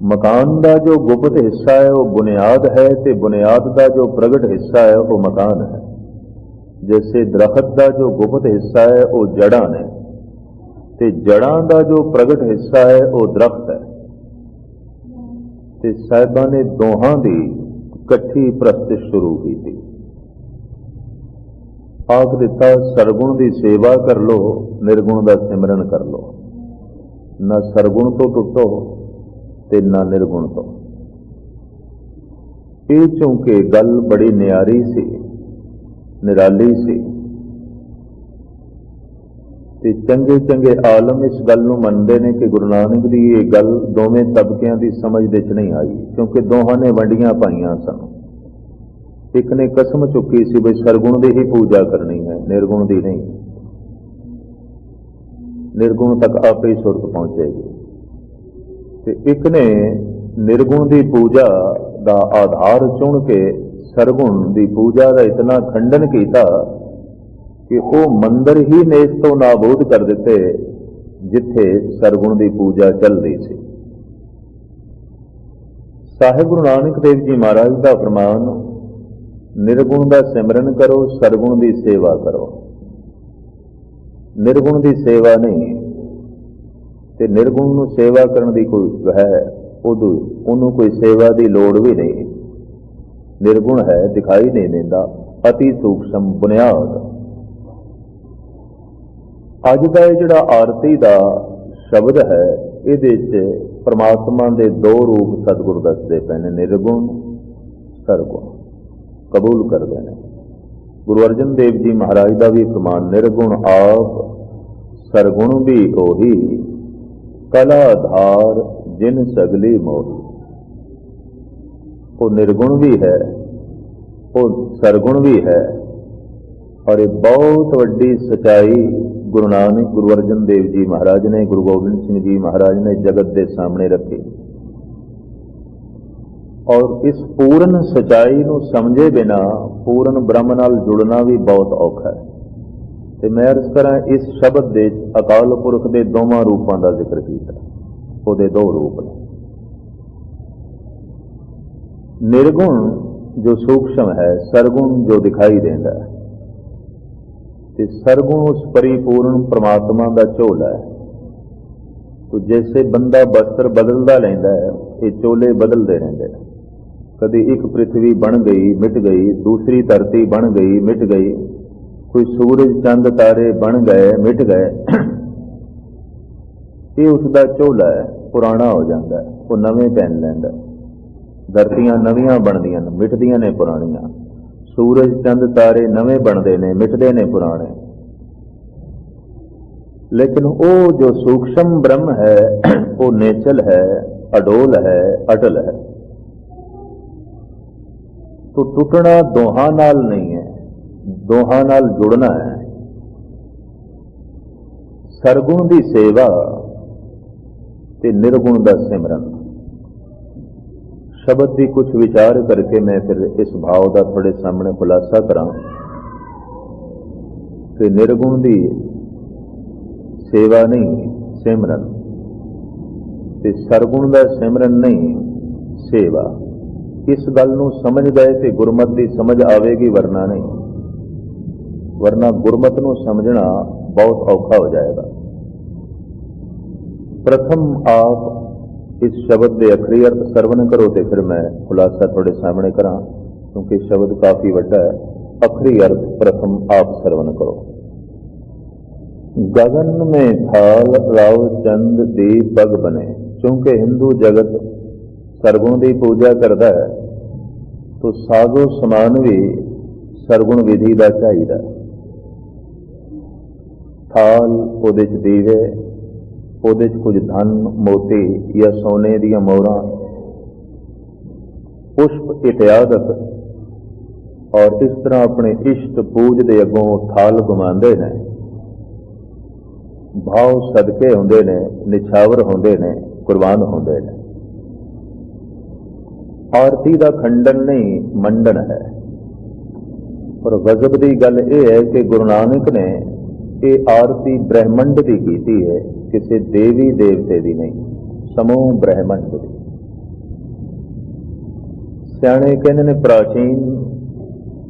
ਮਕਾਨ ਦਾ ਜੋ ਗੁਪਤ ਹਿੱਸਾ ਹੈ ਉਹ ਬੁਨਿਆਦ ਹੈ ਤੇ ਬੁਨਿਆਦ ਦਾ ਜੋ ਪ੍ਰਗਟ ਹਿੱਸਾ ਹੈ ਉਹ ਮਕਾਨ ਹੈ। ਜੈਸੇ ਦਰਖਤ ਦਾ ਜੋ ਗੁਪਤ ਹਿੱਸਾ ਹੈ ਉਹ ਜੜਾਂ ਨੇ ਤੇ ਜੜਾਂ ਦਾ ਜੋ ਪ੍ਰਗਟ ਹਿੱਸਾ ਹੈ ਉਹ ਦਰਖਤ ਹੈ। ਤੇ ਸਾਹਿਬਾਂ ਨੇ ਦੋਹਾਂ ਦੀ ਇਕੱਠੀ ਪ੍ਰਸਤਿਸ਼ ਸ਼ੁਰੂ ਕੀਤੀ। ਆਖ ਦਿੱਤਾ ਸਰਗੁਣ ਦੀ ਸੇਵਾ ਕਰ ਲੋ, ਨਿਰਗੁਣ ਦਾ ਸਿਮਰਨ ਕਰ ਲੋ। ਨਾ ਸਰਗੁਣ ਤੋਂ ਟੁੱਟੋ ਤੇ ਨਾ ਨਿਰਗੁਣ ਤੋਂ। ਇਹ ਚੂੰਕਿ ਗੱਲ ਬੜੀ ਨਿਆਰੀ ਸੀ, ਨਿਰਾਲੀ ਸੀ, ਤੇ ਚੰਗੇ ਚੰਗੇ ਆਲਮ ਇਸ ਗੱਲ ਨੂੰ ਮੰਨਦੇ ਨੇ ਕਿ ਗੁਰੂ ਨਾਨਕ ਦੀ ਇਹ ਗੱਲ ਦੋਵੇਂ ਤਬਕਿਆਂ ਦੀ ਸਮਝ ਦੇ ਚ ਨਹੀਂ ਆਈ, ਕਿਉਂਕਿ ਦੋਹਾਂ ਨੇ ਵੰਡੀਆਂ ਪਾਈਆਂ ਸਨ। ਇੱਕ ਨੇ ਕਸਮ ਚੁੱਕੀ ਸੀ ਵੀ ਸਰਗੁਣ ਦੀ ਹੀ ਪੂਜਾ ਕਰਨੀ ਹੈ, ਨਿਰਗੁਣ ਦੀ ਨਹੀਂ। ਨਿਰਗੁਣ ਤੱਕ ਆਪੇ ਹੀ ਸੁਰਤ ਪਹੁੰਚੇਗੀ। ਤੇ ਇੱਕ ਨੇ ਨਿਰਗੁਣ ਦੀ ਪੂਜਾ ਦਾ ਆਧਾਰ ਚੁਣ ਕੇ ਸਰਗੁਣ ਦੀ ਪੂਜਾ ਦਾ ਇਤਨਾ ਖੰਡਨ ਕੀਤਾ ਕਿ ਉਹ ਮੰਦਰ ਹੀ ਨੇਸ ਤੋਂ ਨਾਬੂਦ ਕਰ ਦਿੱਤੇ ਜਿੱਥੇ ਸਰਗੁਣ ਦੀ ਪੂਜਾ ਚੱਲ ਰਹੀ ਸੀ। ਸਾਹਿਬ ਗੁਰੂ ਨਾਨਕ ਦੇਵ ਜੀ ਮਹਾਰਾਜ ਦਾ ਫਰਮਾਨ, ਨਿਰਗੁਣ ਦਾ ਸਿਮਰਨ ਕਰੋ, ਸਰਗੁਣ ਦੀ ਸੇਵਾ ਕਰੋ। ਨਿਰਗੁਣ ਦੀ ਸੇਵਾ ਨਹੀਂ, ਤੇ ਨਿਰਗੁਣ ਨੂੰ ਸੇਵਾ ਕਰਨ ਦੀ ਕੋਈ ਹੈ ਉਹਨੂੰ ਕੋਈ ਸੇਵਾ ਦੀ ਲੋੜ ਵੀ ਨਹੀਂ। ਨਿਰਗੁਣ ਹੈ, ਦਿਖਾਈ ਨਹੀਂ ਦਿੰਦਾ, ਅਤੀ ਸੂਖਸ਼ਮ ਬੁਨਿਆਦ। ਅੱਜ ਦਾ ਇਹ ਜਿਹੜਾ ਆਰਤੀ ਦਾ ਸ਼ਬਦ ਹੈ, ਇਹਦੇ 'ਚ ਪਰਮਾਤਮਾ ਦੇ ਦੋ ਰੂਪ ਸਤਿਗੁਰੂ ਦੱਸਦੇ ਪਏ ਨੇ, ਨਿਰਗੁਣ ਸਰਗੁਣ ਕਬੂਲ ਕਰਦੇ ਨੇ। ਗੁਰੂ ਅਰਜਨ ਦੇਵ ਜੀ ਮਹਾਰਾਜ ਦਾ ਵੀ ਫਰਮਾਨ, ਨਿਰਗੁਣ ਆਪ ਸਰਗੁਣ ਵੀ ਉਹੀ, ਕਲਾ ਆਧਾਰ ਜਿਨ ਸਗਲੀ ਮੋਹੀ। ਉਹ ਨਿਰਗੁਣ ਵੀ ਹੈ, ਉਹ ਸਰਗੁਣ ਵੀ ਹੈ, ਔਰ ਇਹ ਬਹੁਤ ਵੱਡੀ ਸਚਾਈ ਗੁਰੂ ਨਾਨਕ ਗੁਰੂ ਅਰਜਨ ਦੇਵ ਜੀ ਮਹਾਰਾਜ ਨੇ, ਗੁਰੂ ਗੋਬਿੰਦ ਸਿੰਘ ਜੀ ਮਹਾਰਾਜ ਨੇ ਜਗਤ ਦੇ ਸਾਹਮਣੇ ਰੱਖੀ। ਔਰ ਇਸ ਪੂਰਨ ਸਚਾਈ ਨੂੰ ਸਮਝੇ ਬਿਨਾ ਪੂਰਨ ਬ੍ਰਹਮ ਨਾਲ ਜੁੜਨਾ ਵੀ ਬਹੁਤ ਔਖਾ ਹੈ। ਤੇ ਮੈਂ ਅਰਜ਼ ਕਰਾਂ, ਇਸ ਸ਼ਬਦ ਦੇ ਅਕਾਲ ਪੁਰਖ ਦੇ ਦੋਵਾਂ ਰੂਪਾਂ ਦਾ ਜ਼ਿਕਰ ਕੀਤਾ। ਉਹਦੇ ਦੋ ਰੂਪ ਨੇ। ਨਿਰਗੁਣ ਜੋ ਸੂਖਸ਼ਮ ਹੈ, ਸਰਗੁਣ ਜੋ ਦਿਖਾਈ ਦਿੰਦਾ ਹੈ। ਤੇ ਸਰਗੁਣ ਉਸ ਪਰਿਪੂਰਨ ਪ੍ਰਮਾਤਮਾ ਦਾ ਝੋਲਾ ਹੈ। ਤੋ ਜੈਸੇ ਬੰਦਾ ਬਸਤਰ ਬਦਲਦਾ ਲੈਂਦਾ ਹੈ, ਇਹ ਚੋਲੇ ਬਦਲਦੇ ਰਹਿੰਦੇ ਨੇ। ਕਦੀ ਇੱਕ ਪ੍ਰਿਥਵੀ ਬਣ ਗਈ, ਮਿਟ ਗਈ, ਦੂਸਰੀ ਧਰਤੀ ਬਣ ਗਈ, ਮਿਟ ਗਈ, ਕੋਈ ਸੂਰਜ ਚੰਦ ਤਾਰੇ ਬਣ ਗਏ, ਮਿਟ ਗਏ। ਇਹ ਉਸ ਦਾ ਝੋਲਾ ਹੈ, ਪੁਰਾਣਾ ਹੋ ਜਾਂਦਾ, ਉਹ ਨਵੇਂ ਪਹਿਨ ਲੈਂਦਾ। ਧਰਤੀਆਂ ਨਵੀਆਂ ਬਣਦੀਆਂ ਨੇ, ਮਿਟਦੀਆਂ ਨੇ ਪੁਰਾਣੀਆਂ। ਸੂਰਜ ਚੰਦ ਤਾਰੇ ਨਵੇਂ ਬਣਦੇ ਨੇ, ਮਿਟਦੇ ਨੇ ਪੁਰਾਣੇ। ਲੇਕਿਨ ਉਹ ਜੋ ਸੂਖਸ਼ਮ ਬ੍ਰਹਮ ਹੈ, ਉਹ ਨੇਚਲ ਹੈ, ਅਡੋਲ ਹੈ, ਅਟਲ ਹੈ। ਤੋ ਟੁੱਟਣਾ ਦੋਹਾਂ ਨਾਲ ਨਹੀਂ ਹੈ, ਦੋਹਾਂ ਨਾਲ ਜੁੜਨਾ ਹੈ। ਸਰਗੁਣ ਦੀ ਸੇਵਾ ਤੇ ਨਿਰਗੁਣ ਦਾ ਸਿਮਰਨ। ਸ਼ਬਦ ਦੀ ਕੁਝ ਵਿਚਾਰ ਕਰਕੇ ਮੈਂ ਫਿਰ ਇਸ ਭਾਵ ਦਾ ਤੁਹਾਡੇ ਸਾਹਮਣੇ ਖੁਲਾਸਾ ਕਰਾਂ ਕਿ ਨਿਰਗੁਣ ਦੀ ਸੇਵਾ ਨਹੀਂ, ਸਿਮਰਨ, ਤੇ ਸਰਗੁਣ ਦਾ ਸਿਮਰਨ ਨਹੀਂ, ਸੇਵਾ। ਇਸ ਗੱਲ ਨੂੰ ਸਮਝ ਗਏ ਤੇ ਗੁਰਮਤਿ ਦੀ ਸਮਝ ਆਵੇਗੀ, ਵਰਨਾ ਨਹੀਂ। ਵਰਨਾ ਗੁਰਮਤਿ ਨੂੰ ਸਮਝਣਾ ਬਹੁਤ ਔਖਾ ਹੋ ਜਾਏਗਾ। ਪ੍ਰਥਮ ਆਪ ਇਸ ਸ਼ਬਦ ਦੇ ਅਖਰੀ ਅਰਥ ਸਰਵਨ ਕਰੋ ਤੇ ਫਿਰ ਮੈਂ ਖੁਲਾਸਾ ਤੁਹਾਡੇ ਸਾਹਮਣੇ ਕਰਾਂ, ਕਿਉਂਕਿ ਸ਼ਬਦ ਕਾਫੀ ਵੱਡਾ ਹੈ। ਅਖਰੀ ਅਰਥ ਪ੍ਰਥਮ ਆਪ ਸਰਵਨ ਕਰੋ। गगन में थाल राव चंद दीप पग बने। चूंकि हिंदू जगत सरगुण की पूजा करता है, तो साजो समान भी सरगुण विधि का चाहिए। थाल, ਉਹਦੇ 'ਚ ਦੀਵੇ, ਉਹਦੇ 'ਚ कुछ धन मोती या सोने ਦੀਆਂ मोहरां, पुष्प इत्यादक, और इस तरह अपने इष्ट पूज के अगों थाल घुमाते हैं। भाव सदके होंदे ने, निछावर होंदे ने, कुर्बान होंदे ने। आरती का खंडन नहीं, मंडन है। पर गजब की गल यह है कि गुरु नानक ने ये आरती ब्रह्मंड की कीती है, किसी देवी देवते की नहीं, समूह ब्रह्मंड की। सियाणे कहते ने प्राचीन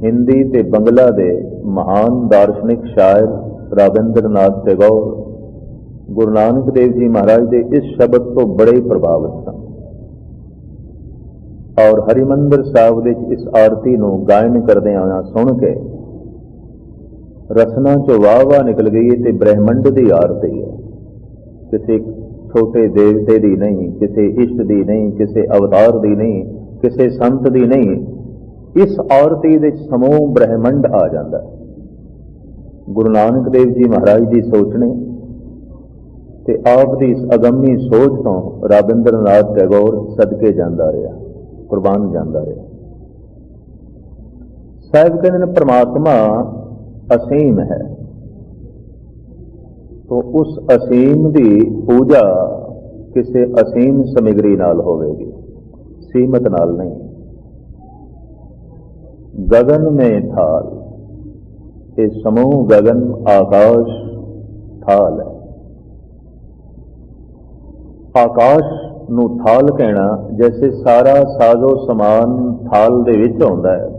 हिंदी ते बंगला दे महान दार्शनिक शायर राबिंद्र नाथ टैगोर गुरु नानक देव जी महाराज के इस शब्द तो बड़े प्रभावित सन, और हरिमंदिर साहब इस आरती को गायन करदे आया सुन के ਰਸਨਾ ਚੋਂ ਵਾਹ ਵਾਹ ਨਿਕਲ ਗਈ ਹੈ ਤੇ ਬ੍ਰਹਿਮੰਡ ਦੀ ਆਰਤੀ ਹੈ। ਕਿਸੇ ਛੋਟੇ ਦੇਵਤੇ ਦੀ ਨਹੀਂ, ਕਿਸੇ ਇਸ਼ਟ ਦੀ ਨਹੀਂ, ਕਿਸੇ ਅਵਤਾਰ ਦੀ ਨਹੀਂ, ਕਿਸੇ ਸੰਤ ਦੀ ਨਹੀਂ। ਇਸ ਆਰਤੀ ਦੇ ਸਮੂਹ ਬ੍ਰਹਿਮੰਡ ਆ ਜਾਂਦਾ ਹੈ। ਗੁਰੂ ਨਾਨਕ ਦੇਵ ਜੀ ਮਹਾਰਾਜ ਦੀ ਸੋਚਣੇ ਤੇ ਆਪ ਦੀ ਇਸ ਅਗੰਮੀ ਸੋਚ ਤੋਂ ਰਾਬਿੰਦਰਨਾਥ ਟੈਗੋਰ ਸਦਕੇ ਜਾਂਦਾ ਰਿਹਾ, ਕੁਰਬਾਨ ਜਾਂਦਾ ਰਿਹਾ। ਸਾਹਿਬ ਕਹਿੰਦੇ ਨੇ ਪ੍ਰਮਾਤਮਾ ਅਸੀਮ ਹੈ, तो उस असीम की पूजा किसी असीम समग्री नाल होवेगी, सीमित नाल नहीं। गगन में थाल, ये समूह गगन आकाश थाल है। आकाश नू थाल कहना जैसे सारा साजो समान थाल दे विच आउंदा है।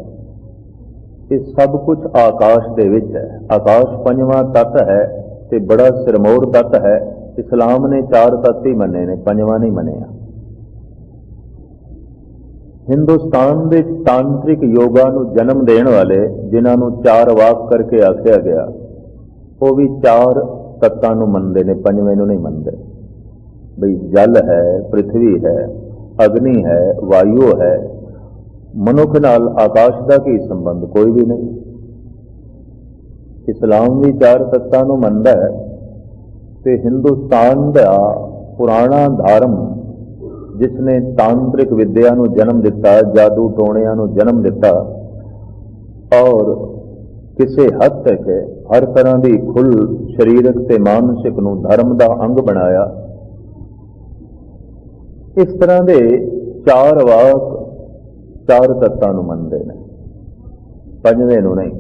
ये सब कुछ आकाश दे विच है। आकाश पंजवां तत्त है ते बड़ा सिरमौर तत्त है। इस्लाम ने 4 तत्त ही मन्ने ने, पंजवां नहीं मन्निया। हिंदुस्तान दे तांत्रिक योगा नू जन्म देने वाले जिन्हां नू 4 वाक करके आख्या गया, वो भी 4 तत्तां नू मनदे ने, पंजवें नू नहीं मनदे। बई जल है, पृथ्वी है, अग्नि है, वायु है। मनुख नाल आकाश का की संबंध? कोई भी नहीं। इस्लाम भी 4 तत्तां नू मनदा है ते हिंदुस्तान का पुराना धर्म जिसने तांत्रिक विद्या नू जन्म दिता, जादू टोणियां नू जन्म दिता और किसी हद तक हर तरह की खुल शरीरक ते मानसिक नू धर्म का अंग बनाया। इस तरह के 4 वाक 4 तत्तां नू मनदे ने, पंजवें नू नहीं।